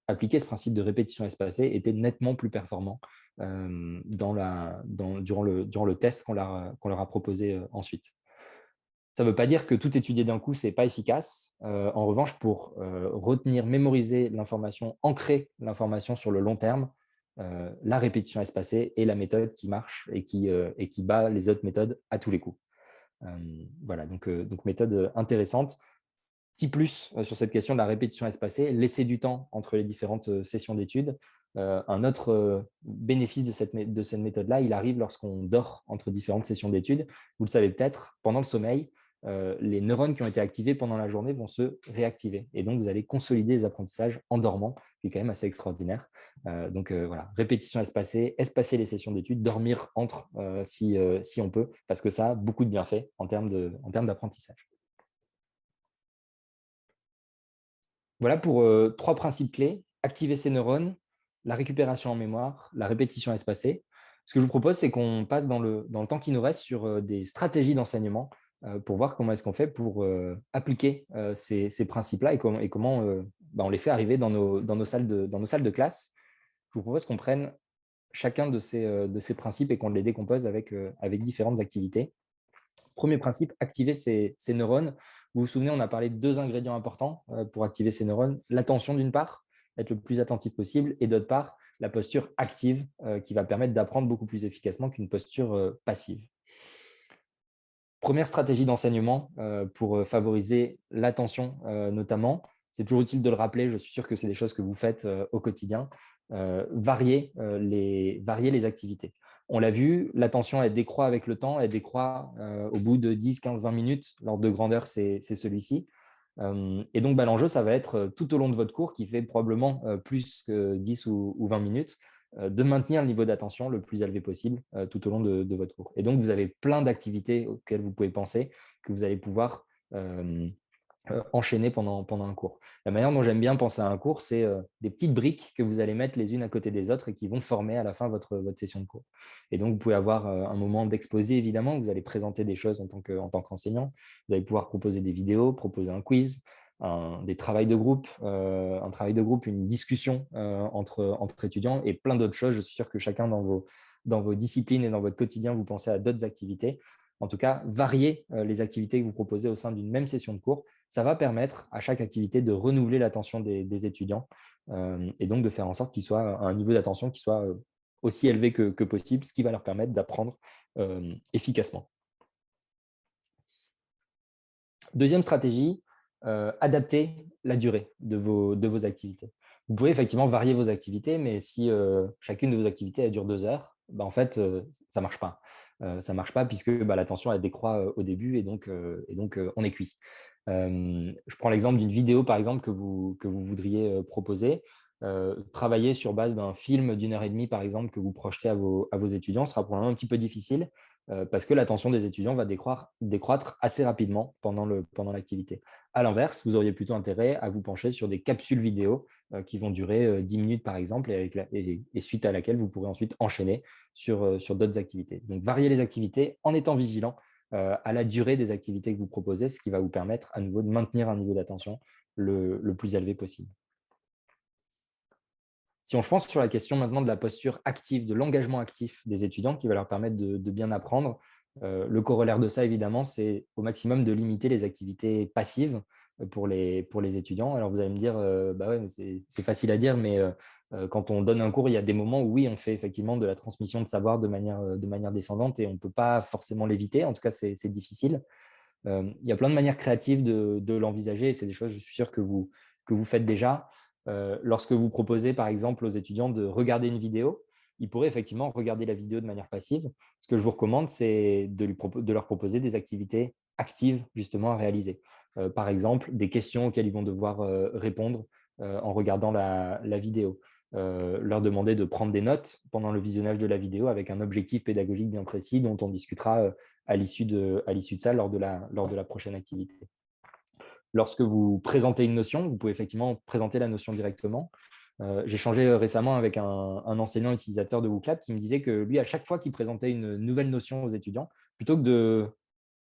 appliqué ce principe de répétition espacée étaient nettement plus performants durant le test qu'on leur a proposé ensuite. Ça ne veut pas dire que tout étudier d'un coup, ce n'est pas efficace. En revanche, pour retenir, mémoriser l'information, ancrer l'information sur le long terme, la répétition espacée est la méthode qui marche et qui bat les autres méthodes à tous les coups. Voilà, donc méthode intéressante. Petit plus sur cette question de la répétition espacée, laisser du temps entre les différentes sessions d'études. Un autre bénéfice de cette méthode-là, il arrive lorsqu'on dort entre différentes sessions d'études. Vous le savez peut-être, pendant le sommeil, les neurones qui ont été activés pendant la journée vont se réactiver. Et donc, vous allez consolider les apprentissages en dormant, ce qui est quand même assez extraordinaire. Voilà, répétition espacée, espacer les sessions d'études, dormir entre si on peut, parce que ça a beaucoup de bienfaits en termes d'apprentissage. Voilà pour 3 principes clés: activer ses neurones, la récupération en mémoire, la répétition espacée. Ce que je vous propose, c'est qu'on passe dans le temps qui nous reste sur des stratégies d'enseignement pour voir comment est-ce qu'on fait pour appliquer ces principes-là et comment on les fait arriver dans nos salles de classe. Je vous propose qu'on prenne chacun de ces principes et qu'on les décompose avec différentes activités. Premier principe, activer ces neurones. Vous vous souvenez, on a parlé de 2 ingrédients importants pour activer ces neurones. L'attention d'une part, être le plus attentif possible, et d'autre part, la posture active qui va permettre d'apprendre beaucoup plus efficacement qu'une posture passive. Première stratégie d'enseignement pour favoriser l'attention notamment. C'est toujours utile de le rappeler, je suis sûr que c'est des choses que vous faites au quotidien. Varier les activités. On l'a vu, l'attention, elle décroît avec le temps, elle décroît au bout de 10, 15, 20 minutes. L'ordre de grandeur, c'est celui-ci. Et donc, l'enjeu, ça va être tout au long de votre cours, qui fait probablement plus que 10 ou 20 minutes, de maintenir le niveau d'attention le plus élevé possible tout au long de votre cours. Et donc, vous avez plein d'activités auxquelles vous pouvez penser, que vous allez pouvoir enchaîner pendant un cours. La manière dont j'aime bien penser à un cours, c'est des petites briques que vous allez mettre les unes à côté des autres et qui vont former à la fin votre session de cours. Et donc, vous pouvez avoir un moment d'exposé, évidemment, où vous allez présenter des choses en tant qu'enseignant. Vous allez pouvoir proposer des vidéos, proposer un quiz, des travails de groupe, une discussion entre étudiants et plein d'autres choses. Je suis sûr que chacun dans vos disciplines et dans votre quotidien, vous pensez à d'autres activités. En tout cas, varier les activités que vous proposez au sein d'une même session de cours, ça va permettre à chaque activité de renouveler l'attention des étudiants et donc de faire en sorte qu'ils soient à un niveau d'attention qui soit aussi élevé que possible, ce qui va leur permettre d'apprendre efficacement. Deuxième stratégie, adapter la durée de vos activités. Vous pouvez effectivement varier vos activités, mais si chacune de vos activités elle dure 2 heures, en fait, ça ne marche pas. Ça ne marche pas puisque l'attention elle décroît au début et donc on est cuit. Je prends l'exemple d'une vidéo, par exemple, que vous voudriez proposer. Travailler sur base d'un film d'1 heure et demie, par exemple, que vous projetez à vos étudiants sera probablement un petit peu difficile parce que l'attention des étudiants va décroître assez rapidement pendant l'activité. À l'inverse, vous auriez plutôt intérêt à vous pencher sur des capsules vidéo qui vont durer 10 minutes, par exemple, et suite à laquelle vous pourrez ensuite enchaîner sur d'autres activités. Donc, varier les activités en étant vigilant à la durée des activités que vous proposez, ce qui va vous permettre à nouveau de maintenir un niveau d'attention le plus élevé possible. Si on se pense sur la question maintenant de la posture active, de l'engagement actif des étudiants qui va leur permettre de bien apprendre, le corollaire de ça, évidemment, c'est au maximum de limiter les activités passives pour les étudiants. Alors, vous allez me dire, bah ouais, c'est facile à dire, mais quand on donne un cours, il y a des moments où oui, on fait effectivement de la transmission de savoir de manière descendante et on ne peut pas forcément l'éviter. En tout cas, c'est difficile. Il y a plein de manières créatives de l'envisager et c'est des choses, je suis sûr, que vous faites déjà. Lorsque vous proposez, par exemple, aux étudiants de regarder une vidéo, ils pourraient effectivement regarder la vidéo de manière passive. Ce que je vous recommande, c'est de leur proposer des activités actives, justement, à réaliser. Par exemple, des questions auxquelles ils vont devoir répondre en regardant la vidéo. Leur demander de prendre des notes pendant le visionnage de la vidéo avec un objectif pédagogique bien précis dont on discutera à l'issue de ça lors de la prochaine activité. Lorsque vous présentez une notion, vous pouvez effectivement présenter la notion directement. J'ai échangé récemment avec un enseignant utilisateur de WooClap qui me disait que lui, à chaque fois qu'il présentait une nouvelle notion aux étudiants, plutôt que de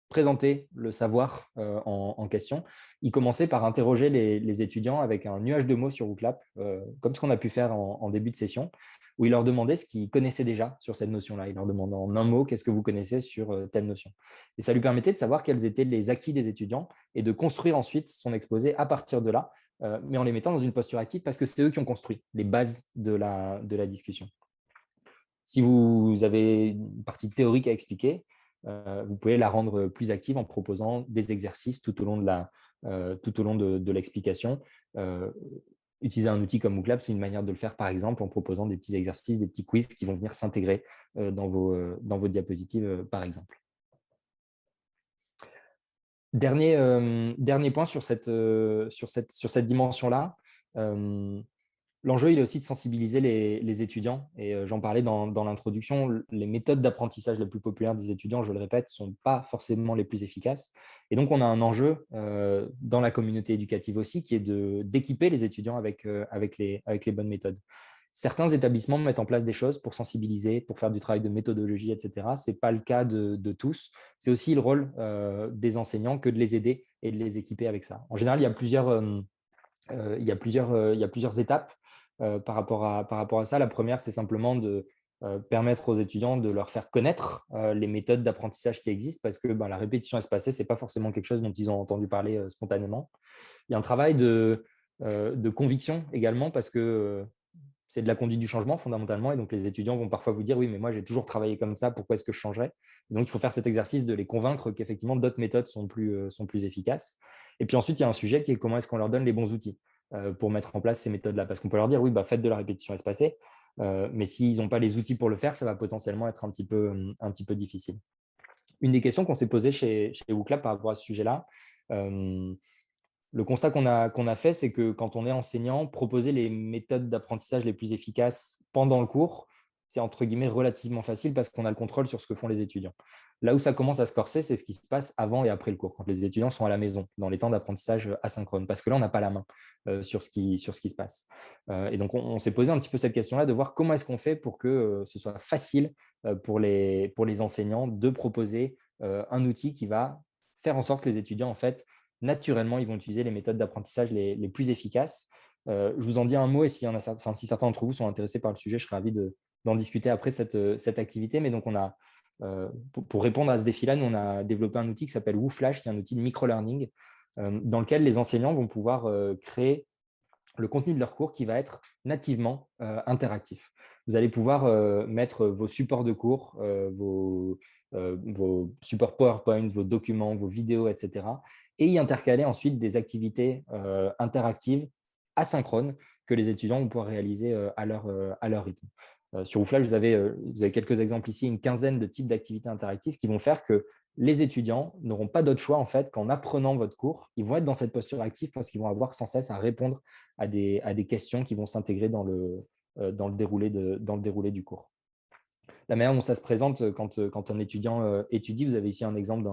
présenter le savoir en question, il commençait par interroger les étudiants avec un nuage de mots sur WooClap, comme ce qu'on a pu faire en début de session, où il leur demandait ce qu'ils connaissaient déjà sur cette notion-là. Il leur demandait en un mot qu'est-ce que vous connaissez sur telle notion. Et ça lui permettait de savoir quels étaient les acquis des étudiants et de construire ensuite son exposé à partir de là, mais en les mettant dans une posture active parce que c'est eux qui ont construit les bases de la discussion. Si vous avez une partie théorique à expliquer, vous pouvez la rendre plus active en proposant des exercices tout au long de l'explication. Utiliser un outil comme MOOClap, c'est une manière de le faire, par exemple, en proposant des petits exercices, des petits quiz qui vont venir s'intégrer dans vos diapositives, par exemple. Dernier point sur cette dimension-là. L'enjeu, il est aussi de sensibiliser les étudiants. Et j'en parlais dans l'introduction, les méthodes d'apprentissage les plus populaires des étudiants, je le répète, ne sont pas forcément les plus efficaces. Et donc, on a un enjeu dans la communauté éducative aussi, qui est d'équiper les étudiants avec les bonnes méthodes. Certains établissements mettent en place des choses pour sensibiliser, pour faire du travail de méthodologie, etc. Ce n'est pas le cas de tous. C'est aussi le rôle des enseignants que de les aider et de les équiper avec ça. En général, il y a plusieurs étapes par rapport à ça. La première, c'est simplement de permettre aux étudiants de leur faire connaître les méthodes d'apprentissage qui existent parce que la répétition espacée, ce n'est pas forcément quelque chose dont ils ont entendu parler spontanément. Il y a un travail de conviction également parce que c'est de la conduite du changement fondamentalement et donc les étudiants vont parfois vous dire oui mais moi j'ai toujours travaillé comme ça, pourquoi est-ce que je changerais? Et donc il faut faire cet exercice de les convaincre qu'effectivement d'autres méthodes sont plus efficaces. Et puis ensuite il y a un sujet qui est comment est-ce qu'on leur donne les bons outils pour mettre en place ces méthodes-là, parce qu'on peut leur dire oui faites de la répétition espacée, mais s'ils n'ont pas les outils pour le faire, ça va potentiellement être un petit peu difficile. Une des questions qu'on s'est posées chez WooClap par rapport à ce sujet-là, le constat qu'on a fait, c'est que quand on est enseignant, proposer les méthodes d'apprentissage les plus efficaces pendant le cours, c'est entre guillemets relativement facile parce qu'on a le contrôle sur ce que font les étudiants. Là où ça commence à se corser, c'est ce qui se passe avant et après le cours, quand les étudiants sont à la maison, dans les temps d'apprentissage asynchrone, parce que là, on n'a pas la main sur ce qui se passe. Et donc, on s'est posé un petit peu cette question-là de voir comment est-ce qu'on fait pour que ce soit facile pour les enseignants de proposer un outil qui va faire en sorte que les étudiants, en fait, naturellement, ils vont utiliser les méthodes d'apprentissage les plus efficaces. Je vous en dis un mot et si certains d'entre vous sont intéressés par le sujet, je serais ravi d'en discuter après cette activité. Mais donc, pour répondre à ce défi-là, nous, on a développé un outil qui s'appelle WooFlash, qui est un outil de micro-learning dans lequel les enseignants vont pouvoir créer le contenu de leur cours qui va être nativement interactif. Vous allez pouvoir mettre vos supports de cours, vos supports PowerPoint, vos documents, vos vidéos, etc. et y intercaler ensuite des activités interactives asynchrones que les étudiants vont pouvoir réaliser à leur rythme. Sur Ouflage, vous avez quelques exemples ici, une quinzaine de types d'activités interactives qui vont faire que les étudiants n'auront pas d'autre choix en fait qu'en apprenant votre cours, ils vont être dans cette posture active parce qu'ils vont avoir sans cesse à répondre à des questions qui vont s'intégrer dans le déroulé du cours. La manière dont ça se présente quand un étudiant étudie, vous avez ici un exemple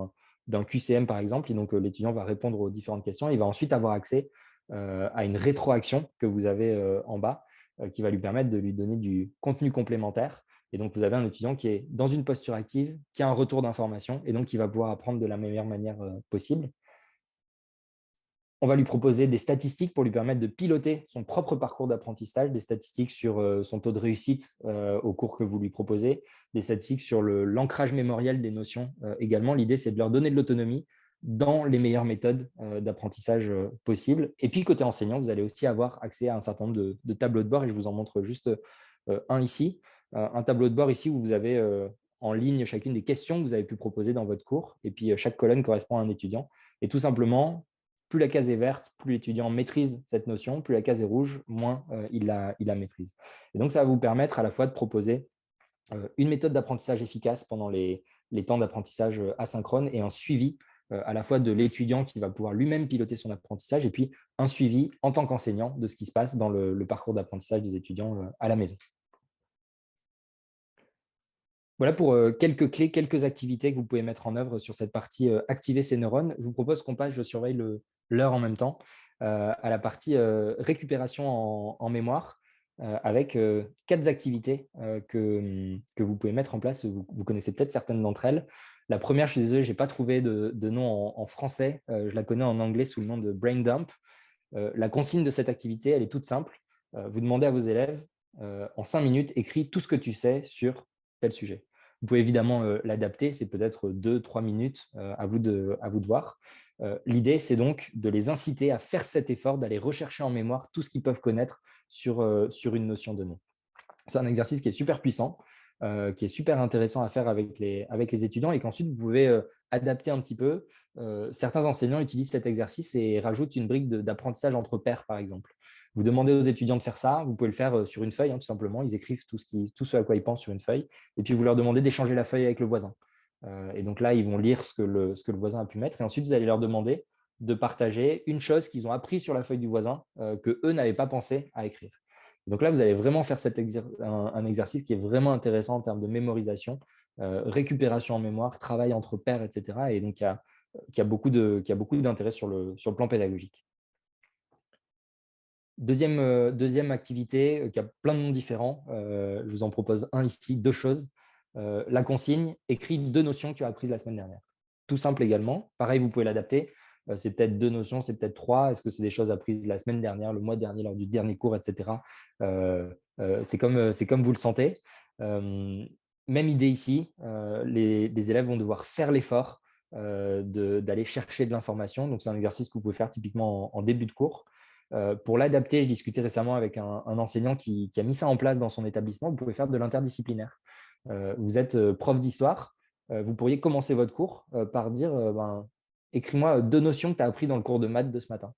d'un QCM par exemple, et donc l'étudiant va répondre aux différentes questions, il va ensuite avoir accès à une rétroaction que vous avez en bas, qui va lui permettre de lui donner du contenu complémentaire. Et donc, vous avez un étudiant qui est dans une posture active, qui a un retour d'information, et donc qui va pouvoir apprendre de la meilleure manière possible. On va lui proposer des statistiques pour lui permettre de piloter son propre parcours d'apprentissage, des statistiques sur son taux de réussite au cours que vous lui proposez, des statistiques sur l'ancrage mémoriel des notions également. L'idée, c'est de leur donner de l'autonomie dans les meilleures méthodes d'apprentissage possibles. Et puis, côté enseignant, vous allez aussi avoir accès à un certain nombre de tableaux de bord, et je vous en montre juste un ici. Un tableau de bord ici où vous avez en ligne chacune des questions que vous avez pu proposer dans votre cours, et puis chaque colonne correspond à un étudiant. Et tout simplement, plus la case est verte, plus l'étudiant maîtrise cette notion, plus la case est rouge, moins il la maîtrise. Et donc, ça va vous permettre à la fois de proposer une méthode d'apprentissage efficace pendant les temps d'apprentissage asynchrone et un suivi à la fois de l'étudiant qui va pouvoir lui-même piloter son apprentissage et puis un suivi en tant qu'enseignant de ce qui se passe dans le parcours d'apprentissage des étudiants à la maison. Voilà pour quelques clés, quelques activités que vous pouvez mettre en œuvre sur cette partie activer ses neurones. Je vous propose qu'on passe, je surveille l'heure en même temps, à la partie récupération en mémoire avec 4 activités que vous pouvez mettre en place. Vous connaissez peut-être certaines d'entre elles. La première, je suis désolé, je n'ai pas trouvé de nom en français. Je la connais en anglais sous le nom de Brain Dump. La consigne de cette activité, elle est toute simple. Vous demandez à vos élèves, en 5 minutes, écris tout ce que tu sais sur tel sujet. Vous pouvez évidemment l'adapter, c'est peut-être 2-3 minutes, à vous de voir. L'idée, c'est donc de les inciter à faire cet effort, d'aller rechercher en mémoire tout ce qu'ils peuvent connaître sur une notion donnée. C'est un exercice qui est super puissant, qui est super intéressant à faire avec les étudiants et qu'ensuite, vous pouvez adapter un petit peu. Certains enseignants utilisent cet exercice et rajoutent une brique d'apprentissage entre pairs, par exemple. Vous demandez aux étudiants de faire ça, vous pouvez le faire sur une feuille, tout simplement. Ils écrivent tout ce à quoi ils pensent sur une feuille. Et puis, vous leur demandez d'échanger la feuille avec le voisin. Et donc là, ils vont lire ce que le voisin a pu mettre. Et ensuite, vous allez leur demander de partager une chose qu'ils ont appris sur la feuille du voisin qu'eux n'avaient pas pensé à écrire. Donc là, vous allez vraiment faire un exercice qui est vraiment intéressant en termes de mémorisation, récupération en mémoire, travail entre pairs, etc. Et donc, qui a beaucoup d'intérêt sur le plan pédagogique. Deuxième activité qui a plein de noms différents. Je vous en propose un ici, 2 choses. La consigne, écris 2 notions que tu as apprises la semaine dernière. Tout simple également. Pareil, vous pouvez l'adapter. C'est peut-être 2 notions, c'est peut-être 3. Est-ce que c'est des choses apprises la semaine dernière, le mois dernier, lors du dernier cours, etc. C'est comme vous le sentez. Même idée ici, les élèves vont devoir faire l'effort d'aller chercher de l'information. Donc, c'est un exercice que vous pouvez faire typiquement en début de cours. Pour l'adapter, je discutais récemment avec un enseignant qui a mis ça en place dans son établissement. Vous pouvez faire de l'interdisciplinaire. Vous êtes prof d'histoire. Vous pourriez commencer votre cours par dire écris-moi 2 notions que tu as apprises dans le cours de maths de ce matin.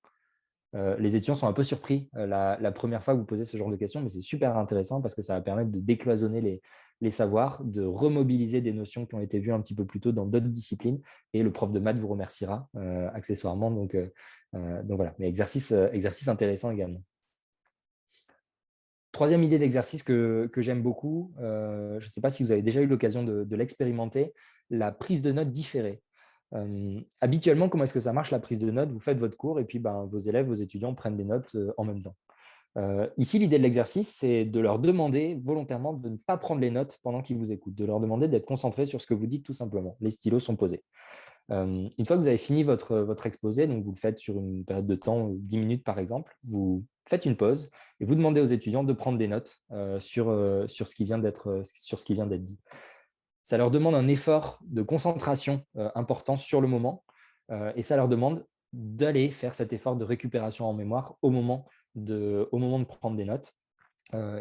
Les étudiants sont un peu surpris la première fois que vous posez ce genre de questions, mais c'est super intéressant parce que ça va permettre de décloisonner les savoirs, de remobiliser des notions qui ont été vues un petit peu plus tôt dans d'autres disciplines, et le prof de maths vous remerciera accessoirement. Donc voilà, mais exercice intéressant également. Troisième idée d'exercice que j'aime beaucoup, je ne sais pas si vous avez déjà eu l'occasion de l'expérimenter, la prise de notes différée. Habituellement, comment est-ce que ça marche la prise de notes? Vous faites votre cours et puis vos élèves, vos étudiants prennent des notes en même temps. Ici, l'idée de l'exercice, c'est de leur demander volontairement de ne pas prendre les notes pendant qu'ils vous écoutent, de leur demander d'être concentrés sur ce que vous dites tout simplement. Les stylos sont posés. Une fois que vous avez fini votre exposé, donc vous le faites sur une période de temps, 10 minutes par exemple, vous faites une pause et vous demandez aux étudiants de prendre des notes sur ce qui vient d'être dit. Ça leur demande un effort de concentration important sur le moment et ça leur demande d'aller faire cet effort de récupération en mémoire au moment de prendre des notes.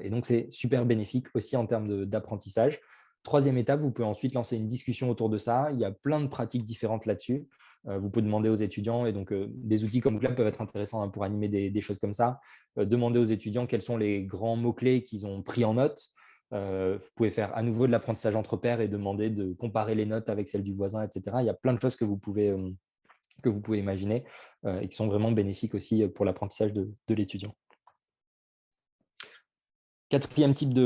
Et donc, c'est super bénéfique aussi en termes d'apprentissage. Troisième étape, vous pouvez ensuite lancer une discussion autour de ça. Il y a plein de pratiques différentes là-dessus. Vous pouvez demander aux étudiants, et donc des outils comme Clap peuvent être intéressants pour animer des choses comme ça. Demander aux étudiants quels sont les grands mots-clés qu'ils ont pris en note. Vous pouvez faire à nouveau de l'apprentissage entre pairs et demander de comparer les notes avec celles du voisin, etc. Il y a plein de choses que vous pouvez imaginer et qui sont vraiment bénéfiques aussi pour l'apprentissage de l'étudiant. Quatrième type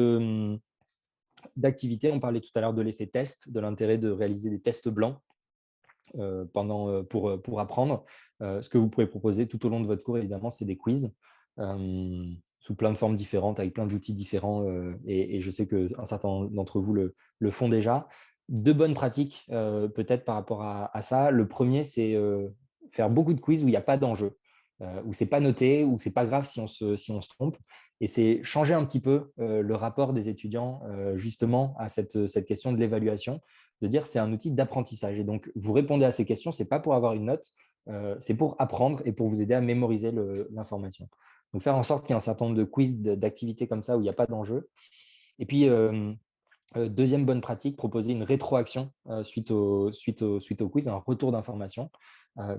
d'activité, on parlait tout à l'heure de l'effet test, de l'intérêt de réaliser des tests blancs pour apprendre. Ce que vous pouvez proposer tout au long de votre cours, évidemment, c'est des quiz sous plein de formes différentes, avec plein d'outils différents. Et je sais qu'un certain d'entre vous le font déjà. Deux bonnes pratiques peut-être par rapport à ça. Le premier, c'est faire beaucoup de quiz où il n'y a pas d'enjeu, où ce n'est pas noté, où ce n'est pas grave si on se trompe. Et c'est changer un petit peu le rapport des étudiants justement à cette question de l'évaluation, de dire c'est un outil d'apprentissage. Et donc, vous répondez à ces questions, ce n'est pas pour avoir une note, c'est pour apprendre et pour vous aider à mémoriser l'information. Donc, faire en sorte qu'il y ait un certain nombre de quiz, d'activités comme ça où il n'y a pas d'enjeu. Et puis, deuxième bonne pratique, proposer une rétroaction suite au quiz, un retour d'information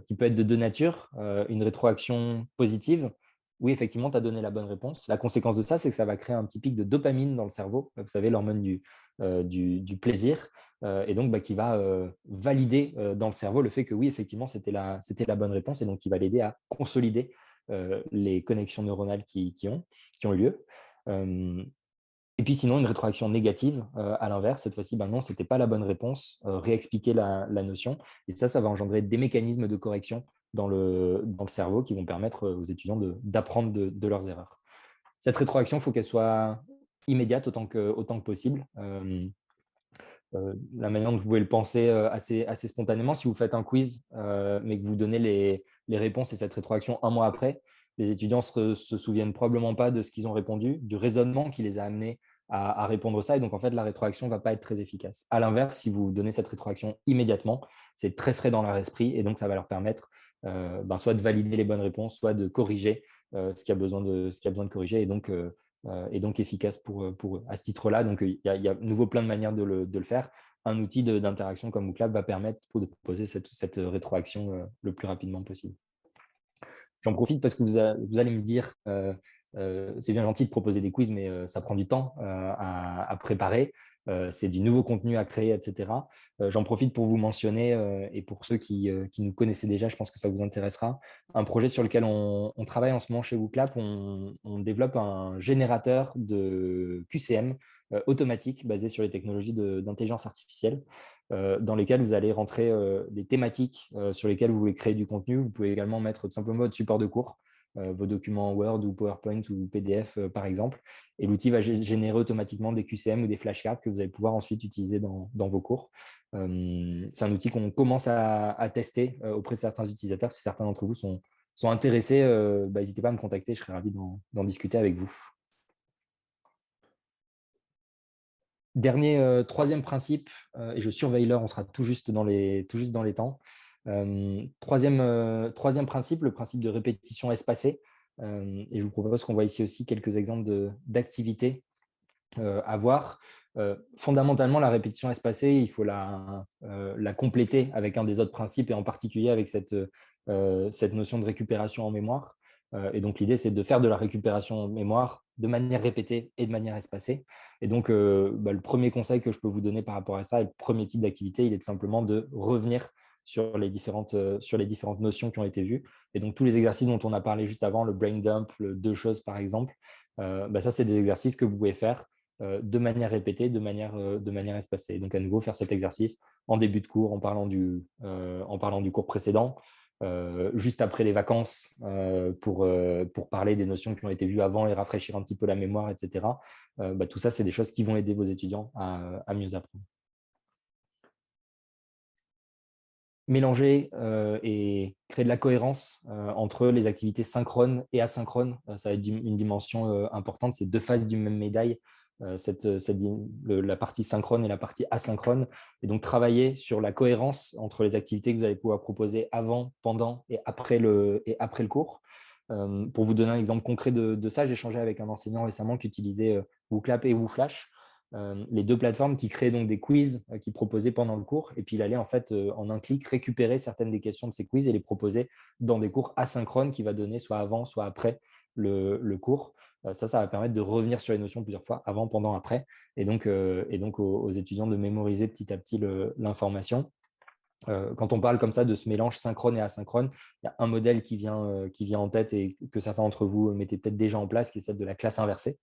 qui peut être de deux natures. Une rétroaction positive, oui, effectivement, tu as donné la bonne réponse. La conséquence de ça, c'est que ça va créer un petit pic de dopamine dans le cerveau, vous savez, l'hormone du plaisir, et donc qui va valider dans le cerveau le fait que oui, effectivement, c'était la bonne réponse, et donc qui va l'aider à consolider les connexions neuronales qui ont eu lieu. Et puis sinon, une rétroaction négative, à l'inverse, cette fois-ci, non, ce n'était pas la bonne réponse, réexpliquer la notion. Et ça va engendrer des mécanismes de correction dans le cerveau qui vont permettre aux étudiants d'apprendre de leurs erreurs. Cette rétroaction, il faut qu'elle soit immédiate autant que possible. La manière dont vous pouvez le penser assez spontanément, si vous faites un quiz, mais que vous donnez les réponses et cette rétroaction un mois après, les étudiants ne se souviennent probablement pas de ce qu'ils ont répondu, du raisonnement qui les a amenés à répondre ça. Et donc, en fait, la rétroaction ne va pas être très efficace. À l'inverse, si vous donnez cette rétroaction immédiatement, c'est très frais dans leur esprit et donc ça va leur permettre soit de valider les bonnes réponses, soit de corriger ce qu'il y a besoin de corriger. Et donc efficace pour eux. À ce titre-là, donc il y a de nouveau plein de manières de le faire. Un outil d'interaction comme WooClap va permettre de proposer cette rétroaction le plus rapidement possible. J'en profite parce que vous allez me dire, c'est bien gentil de proposer des quiz, mais ça prend du temps à préparer. C'est du nouveau contenu à créer, etc. J'en profite pour vous mentionner, et pour ceux qui nous connaissaient déjà, je pense que ça vous intéressera, un projet sur lequel on travaille en ce moment chez WooClap. On développe un générateur de QCM automatique basé sur les technologies d'intelligence artificielle, dans lesquels vous allez rentrer les thématiques sur lesquelles vous voulez créer du contenu. Vous pouvez également mettre tout simplement votre support de cours, vos documents Word ou PowerPoint ou PDF par exemple, et l'outil va générer automatiquement des QCM ou des flashcards que vous allez pouvoir ensuite utiliser dans vos cours. C'est un outil qu'on commence à tester auprès de certains utilisateurs. Si certains d'entre vous sont intéressés, n'hésitez pas à me contacter, je serai ravi d'en discuter avec vous. Dernier, troisième principe, et je surveille l'heure, on sera tout juste dans les temps. Troisième principe, le principe de répétition espacée. Et je vous propose qu'on voit ici aussi quelques exemples d'activités à voir. Fondamentalement, la répétition espacée, il faut la compléter avec un des autres principes, et en particulier avec cette notion de récupération en mémoire. Et donc, l'idée, c'est de faire de la récupération en mémoire de manière répétée et de manière espacée. Et donc, le premier conseil que je peux vous donner par rapport à ça, et le premier type d'activité, il est tout simplement de revenir sur les différentes notions qui ont été vues. Et donc, tous les exercices dont on a parlé juste avant, le brain dump, le deux choses par exemple, ça, c'est des exercices que vous pouvez faire de manière répétée, de manière espacée. Donc, à nouveau, faire cet exercice en début de cours, en parlant du cours précédent, juste après les vacances, pour parler des notions qui ont été vues avant et rafraîchir un petit peu la mémoire, etc. Tout ça, c'est des choses qui vont aider vos étudiants à mieux apprendre. Mélanger et créer de la cohérence entre les activités synchrones et asynchrones, ça va être une dimension importante. C'est deux faces d'une même médaille, la partie synchrone et la partie asynchrone. Et donc, travailler sur la cohérence entre les activités que vous allez pouvoir proposer avant, pendant et après le cours. Pour vous donner un exemple concret de ça, j'ai échangé avec un enseignant récemment qui utilisait WooClap et WooFlash. les deux plateformes qui créaient donc des quiz qui proposaient pendant le cours. Et puis, il allait en fait, en un clic, récupérer certaines des questions de ces quiz et les proposer dans des cours asynchrones qu'il va donner soit avant, soit après le cours. Ça va permettre de revenir sur les notions plusieurs fois, avant, pendant, après, et donc aux étudiants de mémoriser petit à petit l'information. Quand on parle comme ça de ce mélange synchrone et asynchrone, il y a un modèle qui vient en tête et que certains d'entre vous mettez peut-être déjà en place, qui est celle de la classe inversée,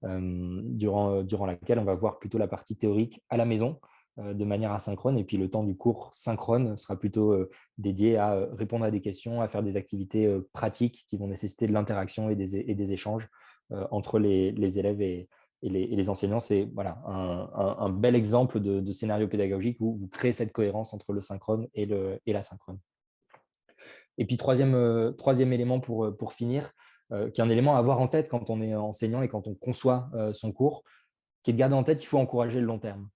durant laquelle on va voir plutôt la partie théorique à la maison de manière asynchrone, et puis le temps du cours synchrone sera plutôt dédié à répondre à des questions, à faire des activités pratiques qui vont nécessiter de l'interaction et des échanges entre les élèves et les enseignants. C'est voilà, un bel exemple de scénario pédagogique où vous créez cette cohérence entre le synchrone et l'asynchrone. Et puis, troisième élément pour finir, qui est un élément à avoir en tête quand on est enseignant et quand on conçoit son cours, qui est de garder en tête, il faut encourager le long terme.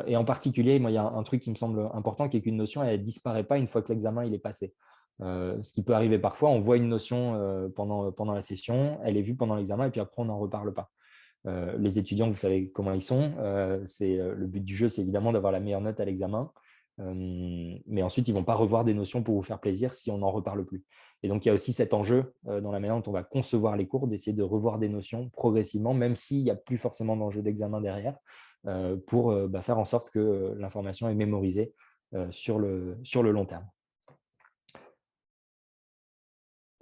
Et en particulier, moi, il y a un truc qui me semble important, qui est qu'une notion, elle ne disparaît pas une fois que l'examen il est passé. Ce qui peut arriver parfois, on voit une notion pendant la session, elle est vue pendant l'examen, et puis après, on n'en reparle pas. Les étudiants, vous savez comment ils sont. Le but du jeu, c'est évidemment d'avoir la meilleure note à l'examen. Mais ensuite, ils ne vont pas revoir des notions pour vous faire plaisir si on n'en reparle plus. Et donc, il y a aussi cet enjeu dans la manière dont on va concevoir les cours, d'essayer de revoir des notions progressivement, même s'il n'y a plus forcément d'enjeu d'examen derrière, pour faire en sorte que l'information est mémorisée sur le long terme.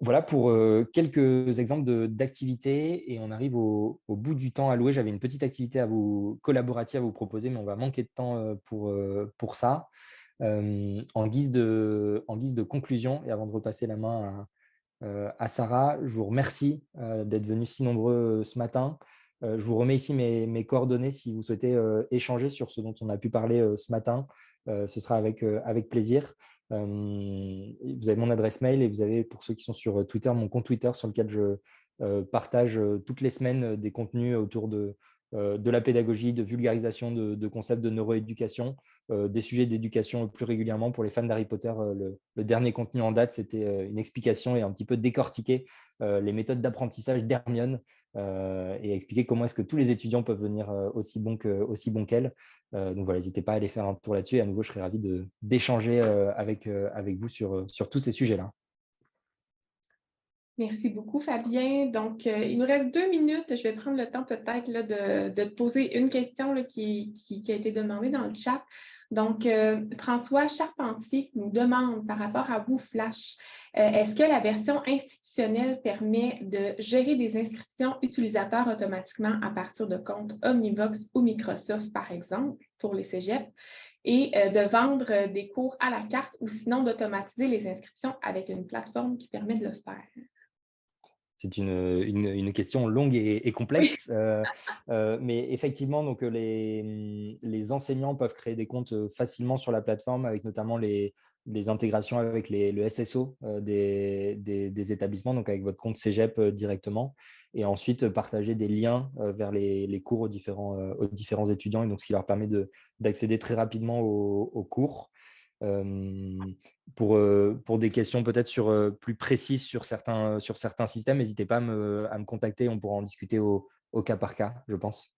Voilà pour quelques exemples d'activités, et on arrive au bout du temps alloué. J'avais une petite activité collaborative à vous proposer, mais on va manquer de temps pour ça. En guise de conclusion, et avant de repasser la main à Sarah, je vous remercie d'être venus si nombreux ce matin. Je vous remets ici mes coordonnées si vous souhaitez échanger sur ce dont on a pu parler ce matin. Ce sera avec plaisir. Vous avez mon adresse mail, et vous avez, pour ceux qui sont sur Twitter, mon compte Twitter sur lequel je partage toutes les semaines des contenus autour de la pédagogie, de vulgarisation de concepts de neuroéducation, des sujets d'éducation plus régulièrement. Pour les fans d'Harry Potter, le dernier contenu en date, c'était une explication et un petit peu décortiquer les méthodes d'apprentissage d'Hermione et expliquer comment est-ce que tous les étudiants peuvent venir aussi bons qu'elle. Donc voilà, n'hésitez pas à aller faire un tour là-dessus. Et à nouveau, je serais ravi d'échanger avec vous sur tous ces sujets-là. Merci beaucoup, Fabien. Donc, il nous reste 2 minutes. Je vais prendre le temps peut-être là, de te poser une question là, qui a été demandée dans le chat. Donc, François Charpentier nous demande par rapport à WooFlash, est-ce que la version institutionnelle permet de gérer des inscriptions utilisateurs automatiquement à partir de comptes Omnivox ou Microsoft, par exemple, pour les cégeps, et de vendre des cours à la carte, ou sinon d'automatiser les inscriptions avec une plateforme qui permet de le faire? C'est une question longue et complexe, mais effectivement, donc, les enseignants peuvent créer des comptes facilement sur la plateforme, avec notamment les intégrations avec le SSO des établissements, donc avec votre compte Cégep directement, et ensuite partager des liens vers les cours aux différents étudiants, et donc ce qui leur permet d'accéder très rapidement aux cours. Pour des questions peut-être plus précises sur certains systèmes, n'hésitez pas à me contacter, on pourra en discuter au cas par cas, je pense.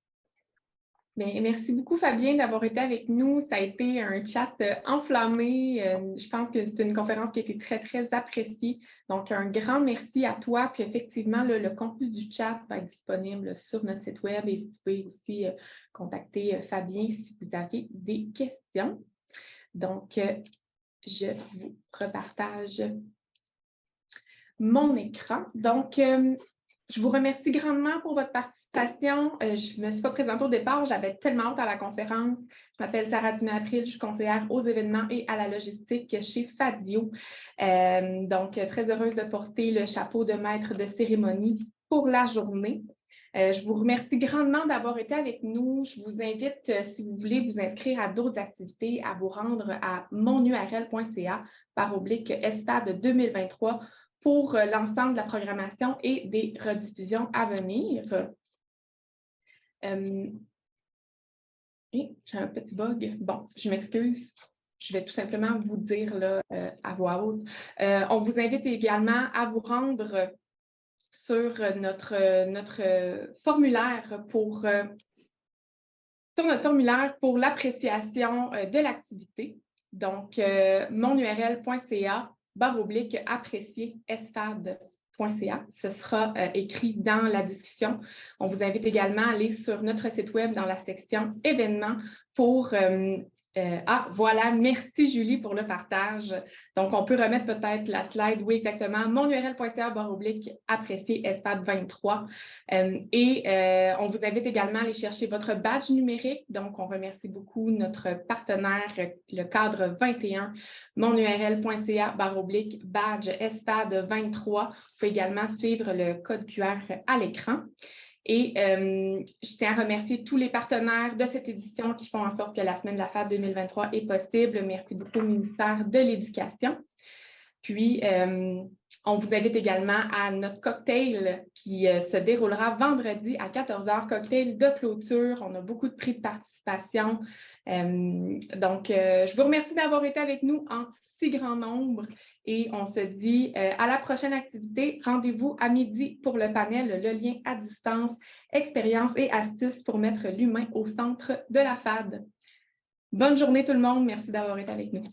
Bien, merci beaucoup, Fabien, d'avoir été avec nous. Ça a été un chat enflammé. Je pense que c'est une conférence qui a été très, très appréciée. Donc, un grand merci à toi. Puis effectivement, le contenu du chat va être disponible sur notre site web, et vous pouvez aussi contacter Fabien si vous avez des questions. Donc, je vous repartage mon écran. Donc, je vous remercie grandement pour votre participation. Je ne me suis pas présentée au départ, j'avais tellement hâte à la conférence. Je m'appelle Sarah Dumais-April, je suis conseillère aux événements et à la logistique chez Fadio. Donc, très heureuse de porter le chapeau de maître de cérémonie pour la journée. Je vous remercie grandement d'avoir été avec nous. Je vous invite, si vous voulez vous inscrire à d'autres activités, à vous rendre à monurl.ca/ESPAD 2023 pour l'ensemble de la programmation et des rediffusions à venir. Et j'ai un petit bug. Bon, je m'excuse. Je vais tout simplement vous dire là, à voix haute. On vous invite également à vous rendre sur notre formulaire pour sur notre formulaire pour l'appréciation de l'activité. Donc, monurl.ca/apprécier SFAD.ca. Ce sera écrit dans la discussion. On vous invite également à aller sur notre site web dans la section événements pour voilà, merci Julie pour le partage. Donc, on peut remettre peut-être la slide, oui, exactement, monurl.ca/apprécier SFAD 23. On vous invite également à aller chercher votre badge numérique. Donc, on remercie beaucoup notre partenaire, le cadre 21, monurl.ca/badge SFAD 23. Vous pouvez également suivre le code QR à l'écran. Et je tiens à remercier tous les partenaires de cette édition qui font en sorte que la Semaine de la FAD 2023 est possible. Merci beaucoup au ministère de l'Éducation. Puis, on vous invite également à notre cocktail qui se déroulera vendredi à 14h, cocktail de clôture. On a beaucoup de prix de participation. Je vous remercie d'avoir été avec nous en si grand nombre et on se dit à la prochaine activité. Rendez-vous à midi pour le panel Le lien à distance, expériences et astuces pour mettre l'humain au centre de la FAD. Bonne journée tout le monde. Merci d'avoir été avec nous.